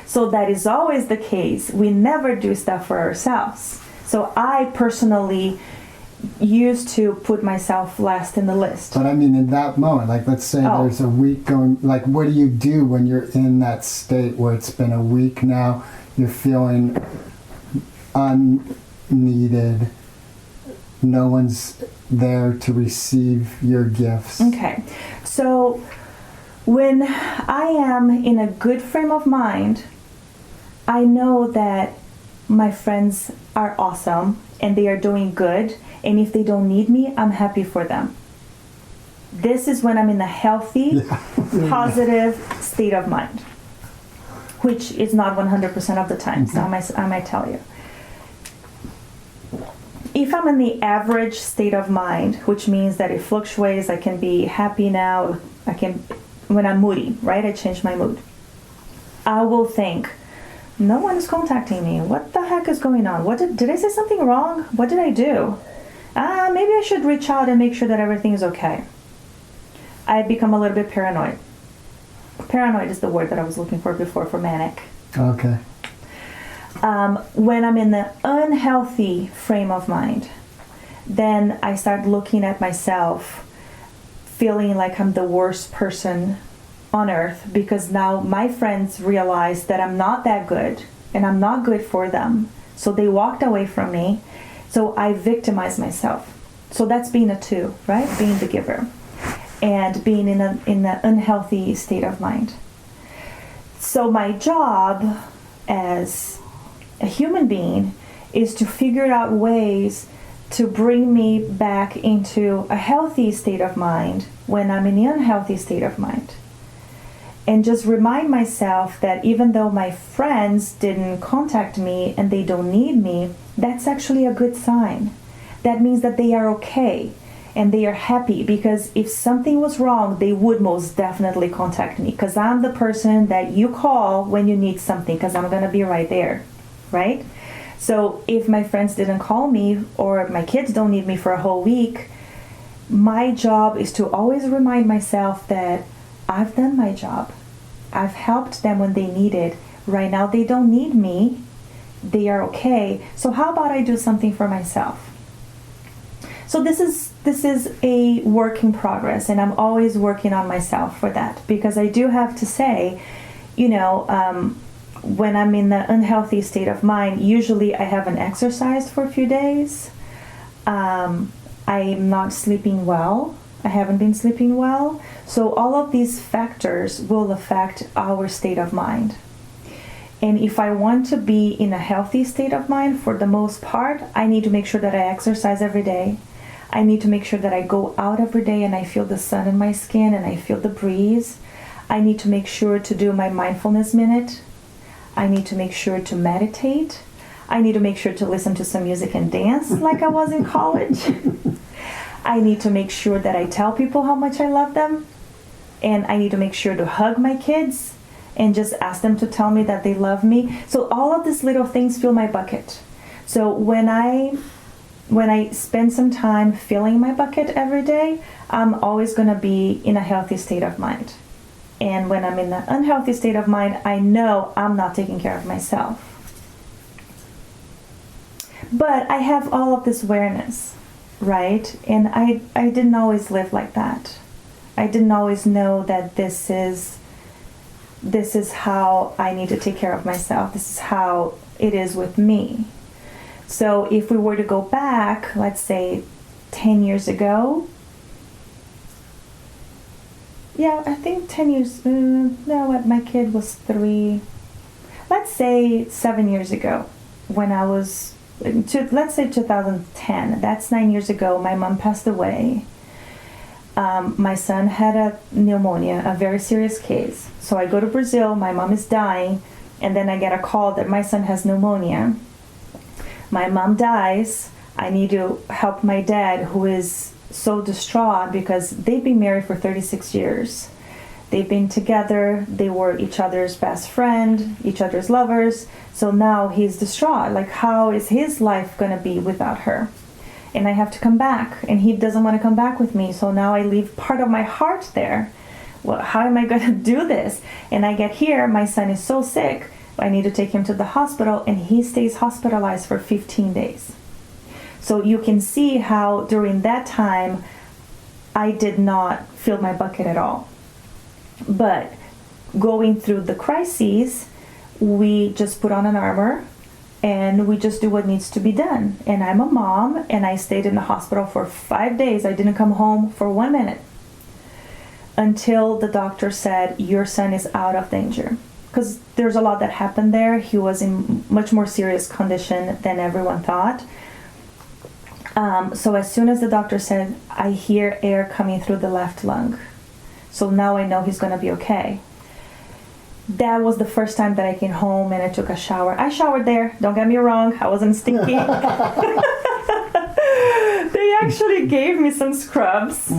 So that is always the case. We never do stuff for ourselves. So I personally used to put myself last in the list. But I mean, in that moment, like let's say there's a week going, like what do you do when you're in that state where it's been a week now, you're feeling unneeded, no one's there to receive your gifts? Okay, so when I am in a good frame of mind, I know that my friends are awesome and they are doing good, and if they don't need me, I'm happy for them. This is when I'm in a healthy, positive state of mind, which is not 100% of the time, so I might tell you. If I'm in the average state of mind, which means that it fluctuates, I can be happy now, when I'm moody, right? I change my mood. I will think, no one is contacting me. What the heck is going on? Did I say something wrong? What did I do? Maybe I should reach out and make sure that everything is okay. I become a little bit paranoid. Paranoid is the word that I was looking for before for manic. Okay. When I'm in the unhealthy frame of mind, then I start looking at myself, feeling like I'm the worst person on earth, because now my friends realize that I'm not that good and I'm not good for them. So they walked away from me. So I victimize myself. So that's being a 2, right? Being the giver and being in an unhealthy state of mind. So my job as a human being is to figure out ways to bring me back into a healthy state of mind when I'm in the unhealthy state of mind. And just remind myself that even though my friends didn't contact me and they don't need me, that's actually a good sign. That means that they are okay and they are happy, because if something was wrong, they would most definitely contact me, because I'm the person that you call when you need something, because I'm going to be right there, right? So if my friends didn't call me or my kids don't need me for a whole week, my job is to always remind myself that I've done my job. I've helped them when they needed. Right now they don't need me. They are okay. So how about I do something for myself? So this is a work in progress, and I'm always working on myself for that, because I do have to say, when I'm in the unhealthy state of mind, usually I haven't exercised for a few days. I'm not sleeping well. I haven't been sleeping well. So all of these factors will affect our state of mind. And if I want to be in a healthy state of mind, for the most part, I need to make sure that I exercise every day. I need to make sure that I go out every day and I feel the sun in my skin and I feel the breeze. I need to make sure to do my mindfulness minute. I need to make sure to meditate. I need to make sure to listen to some music and dance like I was in college. I need to make sure that I tell people how much I love them. And I need to make sure to hug my kids and just ask them to tell me that they love me. So all of these little things fill my bucket. So when I spend some time filling my bucket every day, I'm always going to be in a healthy state of mind. And when I'm in an unhealthy state of mind, I know I'm not taking care of myself. But I have all of this awareness. right? And I didn't always live like that. I didn't always know that this is how I need to take care of myself. This is how it is with me. So if we were to go back, let's say 10 years ago, yeah, I think 10 years, no, what, my kid was 3, let's say 7 years ago, when I was, let's say 2010, that's 9 years ago, my mom passed away. My son had a pneumonia, a very serious case. So I go to Brazil, my mom is dying, and then I get a call that my son has pneumonia. My mom dies. I need to help my dad, who is so distraught because they've been married for 36 years. They've been together. They were each other's best friend, each other's lovers. So now he's distraught. Like, how is his life going to be without her? And I have to come back, and he doesn't want to come back with me. So now I leave part of my heart there. Well, how am I going to do this? And I get here, my son is so sick. I need to take him to the hospital, and he stays hospitalized for 15 days. So you can see how during that time, I did not fill my bucket at all. But going through the crises, we just put on an armor and we just do what needs to be done. And I'm a mom, and I stayed in the hospital for 5 days. I didn't come home for 1 minute until the doctor said, your son is out of danger. Because there's a lot that happened there. He was in much more serious condition than everyone thought. So as soon as the doctor said, I hear air coming through the left lung. So now I know he's going to be okay. That was the first time that I came home and I took a shower. I showered there. Don't get me wrong. I wasn't stinky. They actually gave me some scrubs.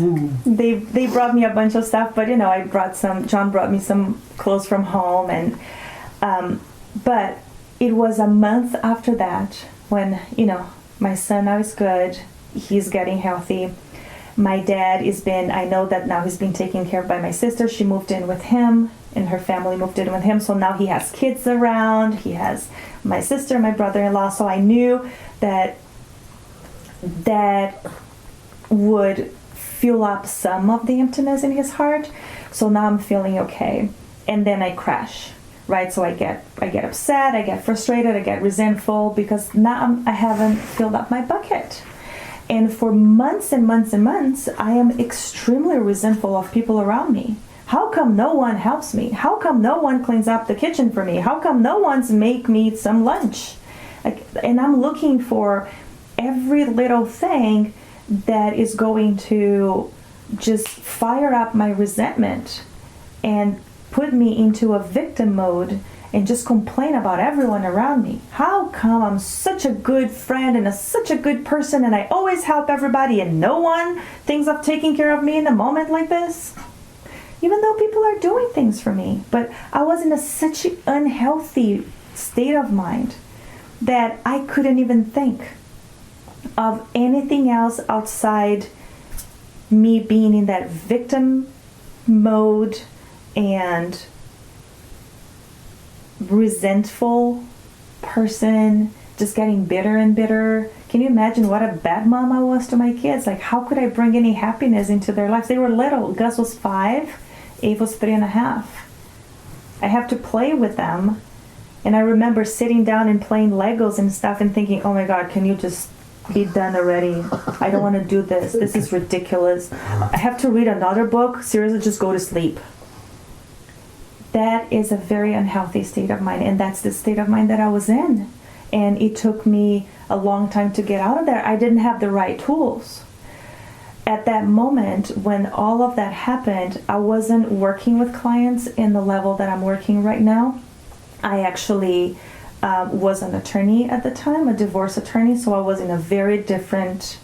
They brought me a bunch of stuff, but I brought some. John brought me some clothes from home, and but it was a month after that when my son now is good. He's getting healthy. My dad I know that now he's been taken care of by my sister. She moved in with him, and her family moved in with him. So now he has kids around. He has my sister, my brother-in-law. So I knew that would fill up some of the emptiness in his heart. So now I'm feeling okay. And then I crash, right? So I get upset, I get frustrated, I get resentful because now I haven't filled up my bucket. And for months and months and months, I am extremely resentful of people around me. How come no one helps me? How come no one cleans up the kitchen for me? How come no one's make me some lunch? And I'm looking for every little thing that is going to just fire up my resentment and put me into a victim mode and just complain about everyone around me. How come I'm such a good friend and such a good person and I always help everybody and no one thinks of taking care of me in a moment like this? Even though people are doing things for me. But I was in such an unhealthy state of mind that I couldn't even think of anything else outside me being in that victim mode and resentful person, just getting bitter and bitter. Can you imagine what a bad mom I was to my kids? Like, how could I bring any happiness into their lives? They were little. Gus was 5, Eve was 3.5. I have to play with them. And I remember sitting down and playing Legos and stuff and thinking, oh my God, can you just be done already? I don't want to do this. This is ridiculous. I have to read another book. Seriously, just go to sleep. That is a very unhealthy state of mind, and that's the state of mind that I was in. And it took me a long time to get out of there. I didn't have the right tools. At that moment, when all of that happened, I wasn't working with clients in the level that I'm working right now. I actually was an attorney at the time, a divorce attorney, so I was in a very different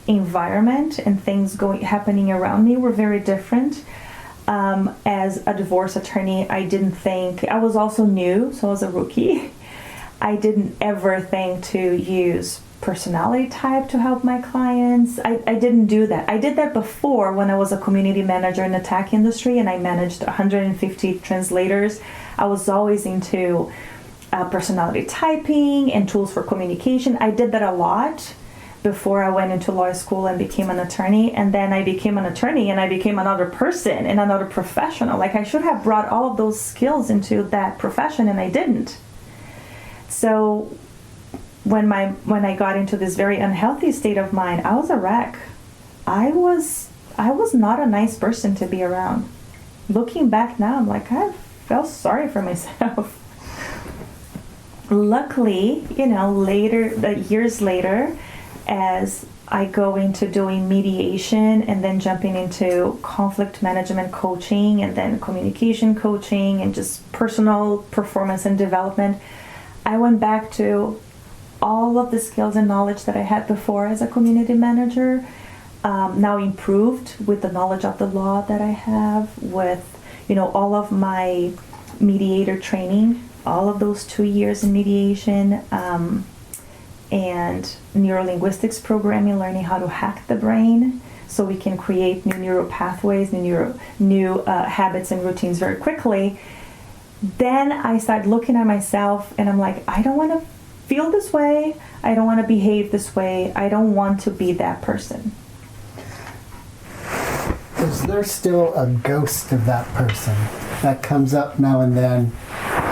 environment, and things happening around me were very different. As a divorce attorney, I was also new, so I was a rookie. I didn't ever think to use personality type to help my clients. I didn't do that. I did that before when I was a community manager in the tech industry and I managed 150 translators. I was always into personality typing and tools for communication. I did that a lot before I went into law school and became an attorney. And then I became an attorney and I became another person and another professional. Like I should have brought all of those skills into that profession and I didn't. So when I got into this very unhealthy state of mind, I was a wreck. I was not a nice person to be around. Looking back now, I'm like, I felt sorry for myself. Luckily, years later, as I go into doing mediation and then jumping into conflict management coaching and then communication coaching and just personal performance and development, I went back to all of the skills and knowledge that I had before as a community manager, now improved with the knowledge of the law that I have, with all of my mediator training, all of those 2 years in mediation, and neurolinguistics programming, learning how to hack the brain so we can create new neural pathways, new habits and routines very quickly. Then I started looking at myself and I'm like, I don't want to feel this way. I don't want to behave this way. I don't want to be that person. Is there still a ghost of that person that comes up now and then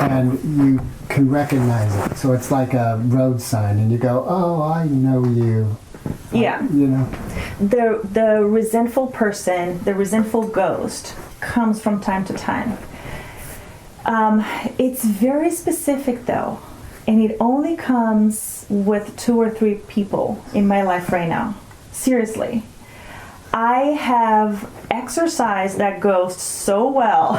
and you can recognize it? So it's like a road sign and you go, oh, I know you. Yeah. The resentful person, the resentful ghost comes from time to time. It's very specific though, and it only comes with 2 or 3 people in my life right now. Seriously. I have exercised that ghost so well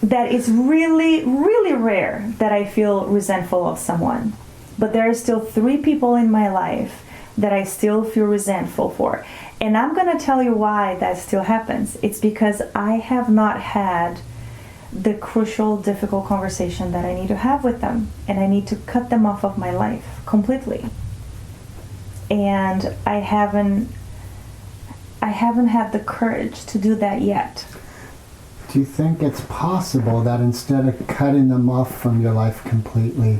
that it's really, really rare that I feel resentful of someone. But there are still 3 people in my life that I still feel resentful for. And I'm going to tell you why that still happens. It's because I have not had the crucial, difficult conversation that I need to have with them. And I need to cut them off of my life completely. And I haven't had the courage to do that yet. Do you think it's possible that instead of cutting them off from your life completely,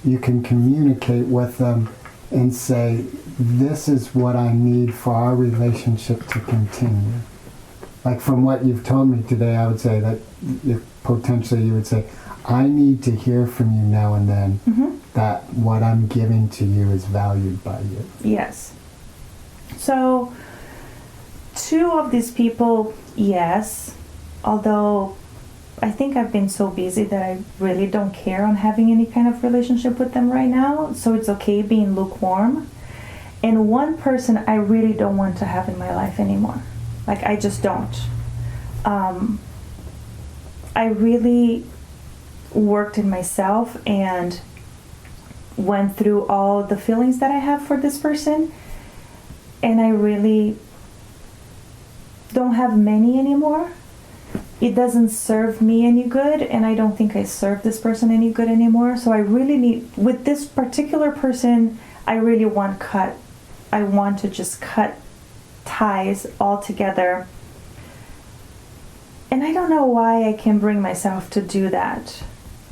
you can communicate with them and say, this is what I need for our relationship to continue? Like from what you've told me today, I would say that potentially you would say, I need to hear from you now and then that what I'm giving to you is valued by you. Yes. So 2 of these people, yes, although I think I've been so busy that I really don't care on having any kind of relationship with them right now, so it's okay being lukewarm. And 1 person I really don't want to have in my life anymore. Like, I just don't. I really worked in myself and went through all the feelings that I have for this person, and I really don't have many anymore. It doesn't serve me any good, and I don't think I serve this person any good anymore. So I really need, with this particular person, I really want to just cut ties altogether. And I don't know why I can bring myself to do that,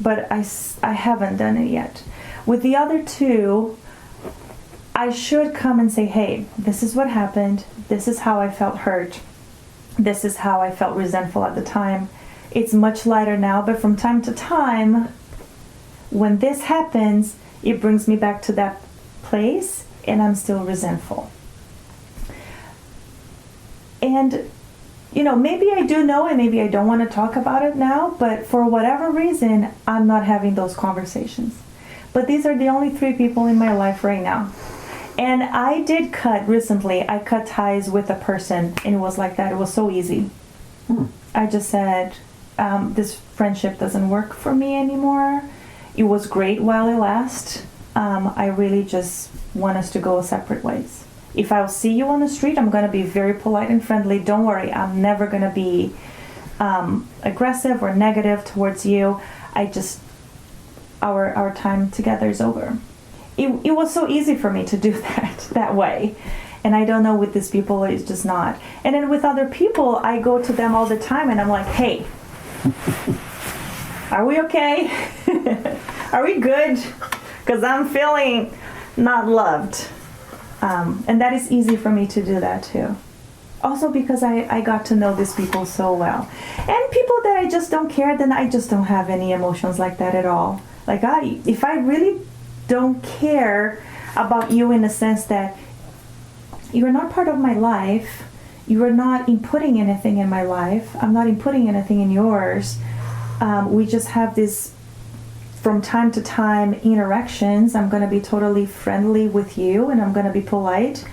but I haven't done it yet. With the other 2, I should come and say, hey, this is what happened. This is how I felt hurt. This is how I felt resentful at the time. It's much lighter now, but from time to time, when this happens, it brings me back to that place, and I'm still resentful. And, maybe I do know, and maybe I don't want to talk about it now, but for whatever reason, I'm not having those conversations. But these are the only 3 people in my life right now. And I did recently, I cut ties with a person, and it was like that. It was so easy. I just said, this friendship doesn't work for me anymore. It was great while it lasted. I really just want us to go separate ways. If I'll see you on the street, I'm going to be very polite and friendly. Don't worry, I'm never going to be aggressive or negative towards you. Our time together is over. It was so easy for me to do that way. And I don't know, with these people, it's just not. And then with other people, I go to them all the time and I'm like, hey, are we okay? Are we good? Because I'm feeling not loved. And that is easy for me to do that too. Also because I got to know these people so well. And people that I just don't care, then I just don't have any emotions like that at all. Like if I really don't care about you in the sense that you are not part of my life, you are not inputting anything in my life, I'm not inputting anything in yours, we just have this from time to time interactions. I'm going to be totally friendly with you and I'm going to be polite,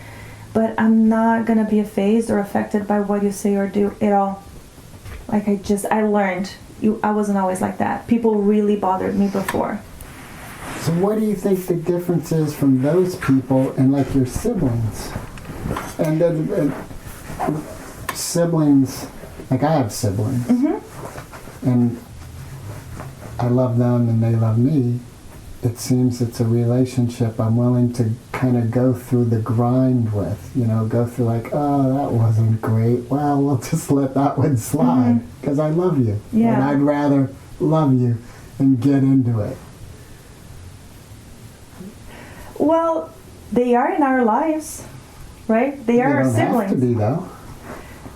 but I'm not going to be fazed or affected by what you say or do at all. Like I learned I wasn't always like that. People really bothered me before. So what do you think the difference is from those people and like your siblings? And then siblings, like I have siblings, and I love them and they love me. It seems it's a relationship I'm willing to kind of go through the grind with, go through like, oh, that wasn't great. Well, we'll just let that one slide because I love you. Yeah. And I'd rather love you and get into it. Well, they are in our lives, right? They are our siblings. They don't have to be, though.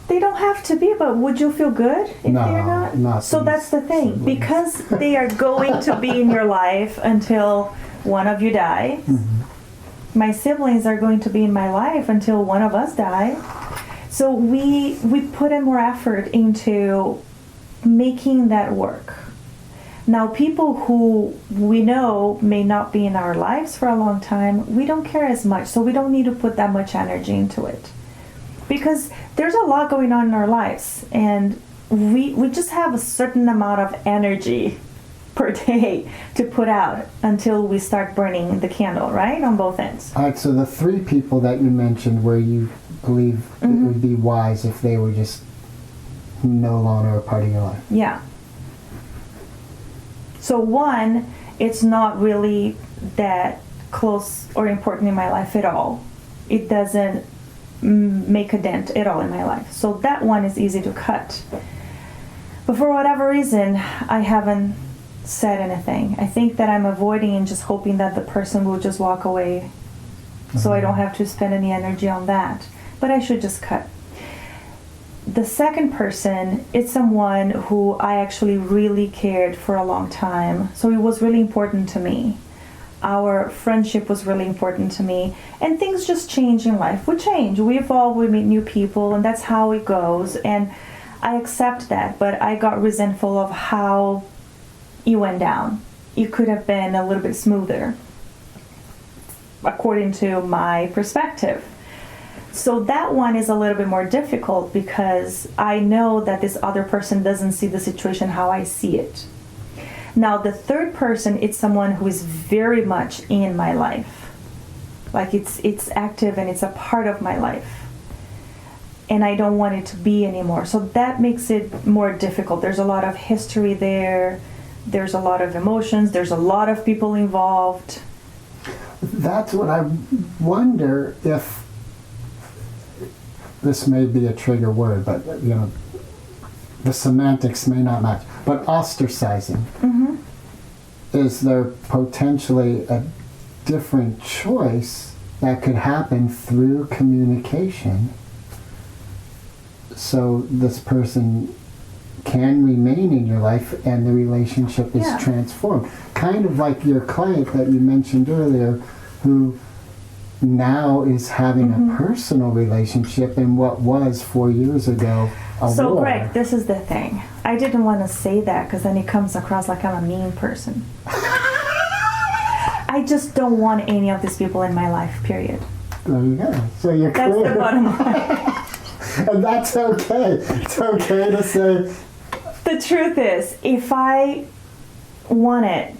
They don't have to be, but would you feel good if they're not? Not so that's the thing. Siblings. Because they are going to be in your life until one of you die. My siblings are going to be in my life until one of us die. So we put in more effort into making that work. Now, people who we know may not be in our lives for a long time, we don't care as much, so we don't need to put that much energy into it. Because there's a lot going on in our lives, and we just have a certain amount of energy per day to put out until we start burning the candle, right? On both ends. All right, so the three people that you mentioned where you believe it would be wise if they were just no longer a part of your life. Yeah. So one, it's not really that close or important in my life at all. It doesn't make a dent at all in my life. So that one is easy to cut. But for whatever reason, I haven't said anything. I think that I'm avoiding and just hoping that the person will just walk away so I don't have to spend any energy on that. But I should just cut. The second person is someone who I actually really cared for a long time. So it was really important to me. Our friendship was really important to me. And things just change in life. We change. We evolve. We meet new people. And that's how it goes. And I accept that. But I got resentful of how it went down. It could have been a little bit smoother, according to my perspective. So that one is a little bit more difficult because I know that this other person doesn't see the situation how I see it. Now, the third person is someone who is very much in my life. Like it's active and it's a part of my life. And I don't want it to be anymore. So that makes it more difficult. There's a lot of history there. There's a lot of emotions. There's a lot of people involved. That's what I wonder if, this may be a trigger word, but the semantics may not match. But ostracizing, is there potentially a different choice that could happen through communication so this person can remain in your life and the relationship is transformed? Kind of like your client that you mentioned earlier, who now is having a personal relationship in what was 4 years ago a So war. Greg, this is the thing. I didn't want to say that because then it comes across like I'm a mean person. I just don't want any of these people in my life, period. There you go. So you're That's clear. the bottom line. And that's okay. It's okay to say. The truth is, if I wanted,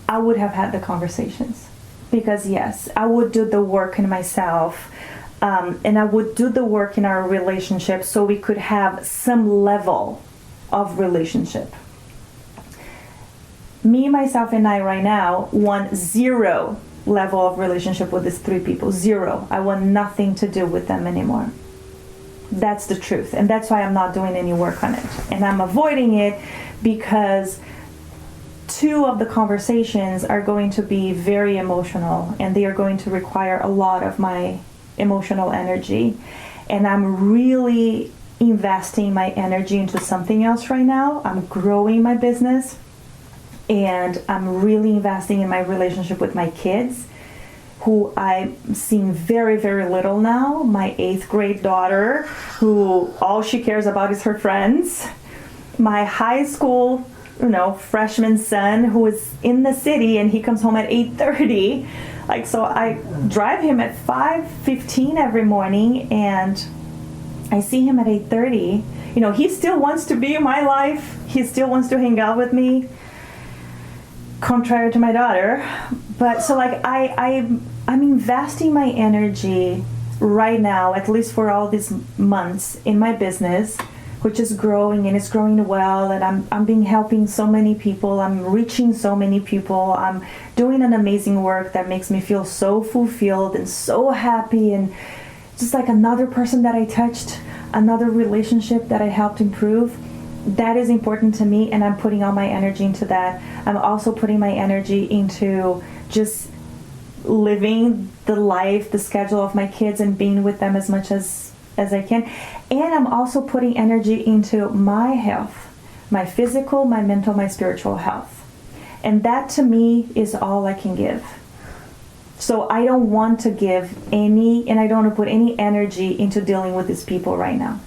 I would have had the conversations. Because yes, I would do the work in myself, and I would do the work in our relationship so we could have some level of relationship. Me, myself, and I right now want 0 level of relationship with these 3 people. 0. I want nothing to do with them anymore. That's the truth. And that's why I'm not doing any work on it. And I'm avoiding it because two of the conversations are going to be very emotional, and they are going to require a lot of my emotional energy. And I'm really investing my energy into something else right now. I'm growing my business, and I'm really investing in my relationship with my kids, who I'm seeing very, very little now. My 8th grade daughter, who all she cares about is her friends. My high school, freshman son, who is in the city, and he comes home at 8:30. Like, so I drive him at 5:15 every morning, and I see him at 8:30. He still wants to be in my life. He still wants to hang out with me, contrary to my daughter. But so like I'm investing my energy right now, at least for all these months, in my business, which is growing, and it's growing well, and I'm being helping so many people. I'm reaching so many people. I'm doing an amazing work that makes me feel so fulfilled and so happy, and just like another person that I touched, another relationship that I helped improve. That is important to me, and I'm putting all my energy into that. I'm also putting my energy into just living the life, the schedule of my kids, and being with them as much as I can. And I'm also putting energy into my health, my physical, my mental, my spiritual health. And that to me is all I can give. So I don't want to give any, and I don't want to put any energy into dealing with these people right now.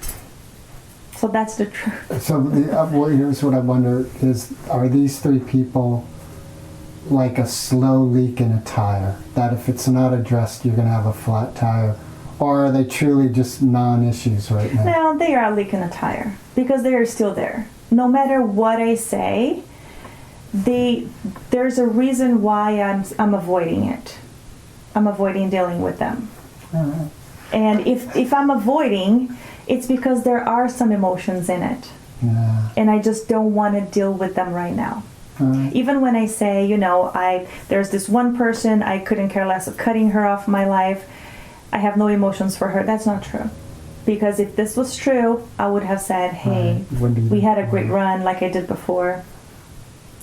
So that's the truth. So here's what I wonder is, are these 3 people like a slow leak in a tire, that if it's not addressed, you're going to have a flat tire? Or are they truly just non-issues right now? No, they are a leak in a tire, because they are still there. No matter what I say, there's a reason why I'm avoiding it. I'm avoiding dealing with them. Right. And if I'm avoiding, it's because there are some emotions in it. Yeah. And I just don't want to deal with them right now. Right. Even when I say, there's this one person, I couldn't care less of cutting her off my life. I have no emotions for her. That's not true. Because if this was true, I would have said, hey, we had a great run like I did before.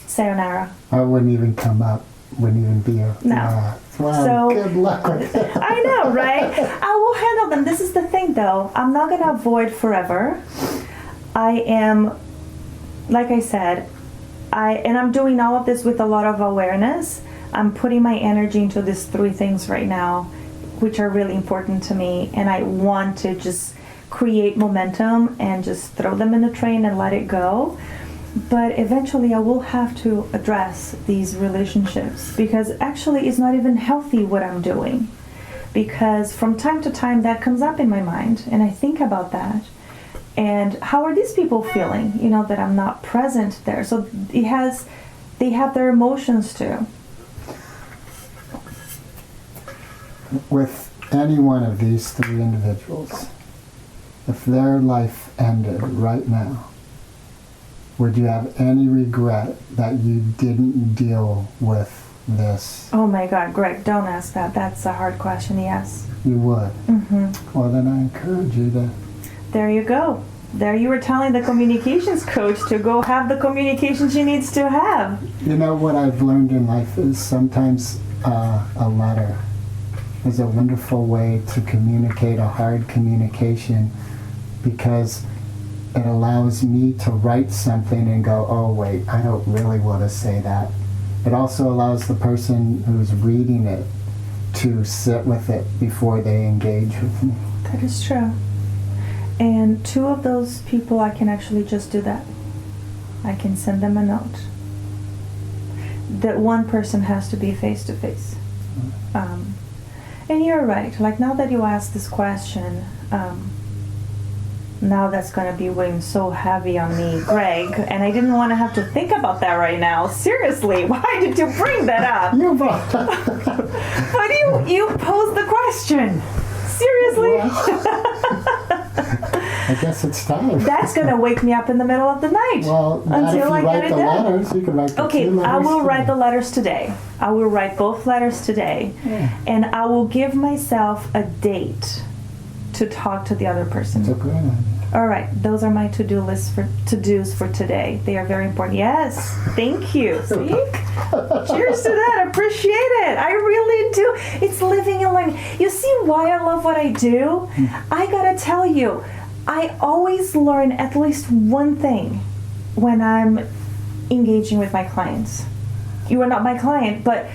Sayonara. I wouldn't even come up. Wouldn't even be a... No. Wow, So, good luck with that. I know, right? I will handle them. This is the thing, though. I'm not going to avoid forever. I am, like I said, and I'm doing all of this with a lot of awareness. I'm putting my energy into these 3 things right now, which are really important to me, and I want to just create momentum and just throw them in the train and let it go. But eventually I will have to address these relationships, because actually it's not even healthy what I'm doing. Because from time to time that comes up in my mind, and I think about that. And how are these people feeling, that I'm not present there? So they have their emotions too. With any one of these 3 individuals, if their life ended right now, would you have any regret that you didn't deal with this? Oh my God, Greg, don't ask that. That's a hard question. Yes. You would? Mm-hmm. Well, then I encourage you to... There you go. There you were telling the communications coach to go have the communication she needs to have. What I've learned in life is sometimes a letter is a wonderful way to communicate a hard communication, because it allows me to write something and go, oh wait, I don't really want to say that. It also allows the person who's reading it to sit with it before they engage with me. That is true. And 2 of those people, I can actually just do that. I can send them a note. That one person has to be face to face. And you're right. Like, now that you ask this question, now that's going to be weighing so heavy on me, Greg, and I didn't want to have to think about that right now. Seriously, why did you bring that up? You brought it up. But you posed the question. Seriously? I guess it's time. That's going to wake me up in the middle of the night. Well, until I get it done. Letters, you can write the 2 letters. I will write the letters today. I will write both letters today. Yeah. And I will give myself a date to talk to the other person. It's a great idea. All right, those are my to-dos for today. They are very important. Yes, thank you. See? Cheers to that. I appreciate it. I really do. It's living and learning. You see why I love what I do? I gotta tell you, I always learn at least one thing when I'm engaging with my clients. You are not my client, but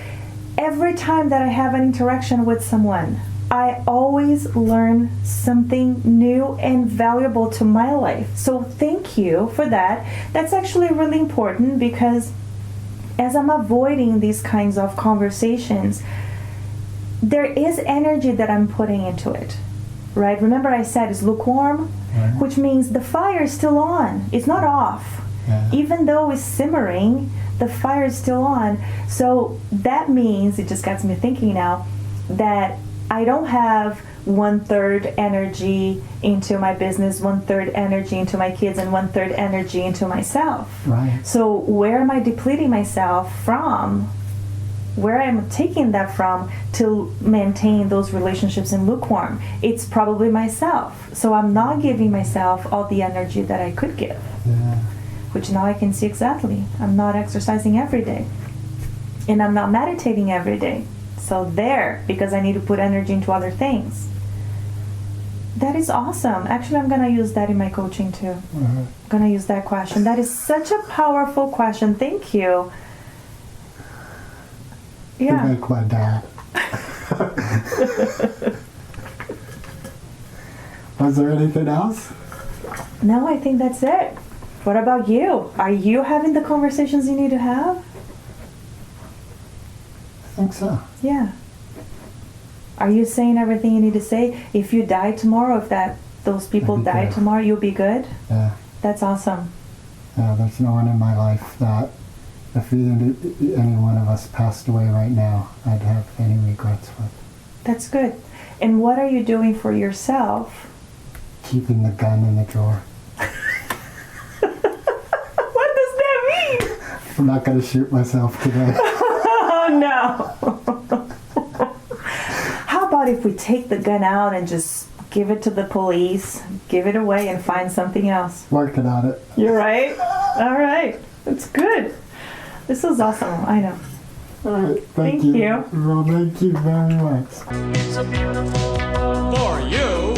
every time that I have an interaction with someone, I always learn something new and valuable to my life. So thank you for that. That's actually really important because as I'm avoiding these kinds of conversations, there is energy that I'm putting into it, right? Remember I said it's lukewarm, Right. which means the fire is still on. It's not off. Yeah. Even though it's simmering, the fire is still on. So that means, it just gets me thinking now, that I don't have 1/3 energy into my business, 1/3 energy into my kids, and 1/3 energy into myself. Right. So where am I depleting myself from? Where am I taking that from to maintain those relationships in lukewarm? It's probably myself. So I'm not giving myself all the energy that I could give, Yeah. which now I can see exactly. I'm not exercising every day. And I'm not meditating every day. So there, because I need to put energy into other things. That is awesome. Actually, I'm going to use that in my coaching too. I'm going to use that question. That is such a powerful question. Thank you. You Yeah. make my dad. Was there anything else? No, I think that's it. What about you? Are you having the conversations you need to have? I think so. Yeah. Are you saying everything you need to say? If you die tomorrow, if those people I'd be die good. tomorrow, you'll be good? Yeah. That's awesome. Yeah, there's no one in my life that if any one of us passed away right now, I'd have any regrets with. That's good. And what are you doing for yourself? Keeping the gun in the drawer. What does that mean? I'm not going to shoot myself today. Oh no. How about if we take the gun out and just give it to the police, give it away and find something else? Working on it. You're right. All right. That's good. This is awesome. I know. All right. Thank you. Well, thank you very much. For you.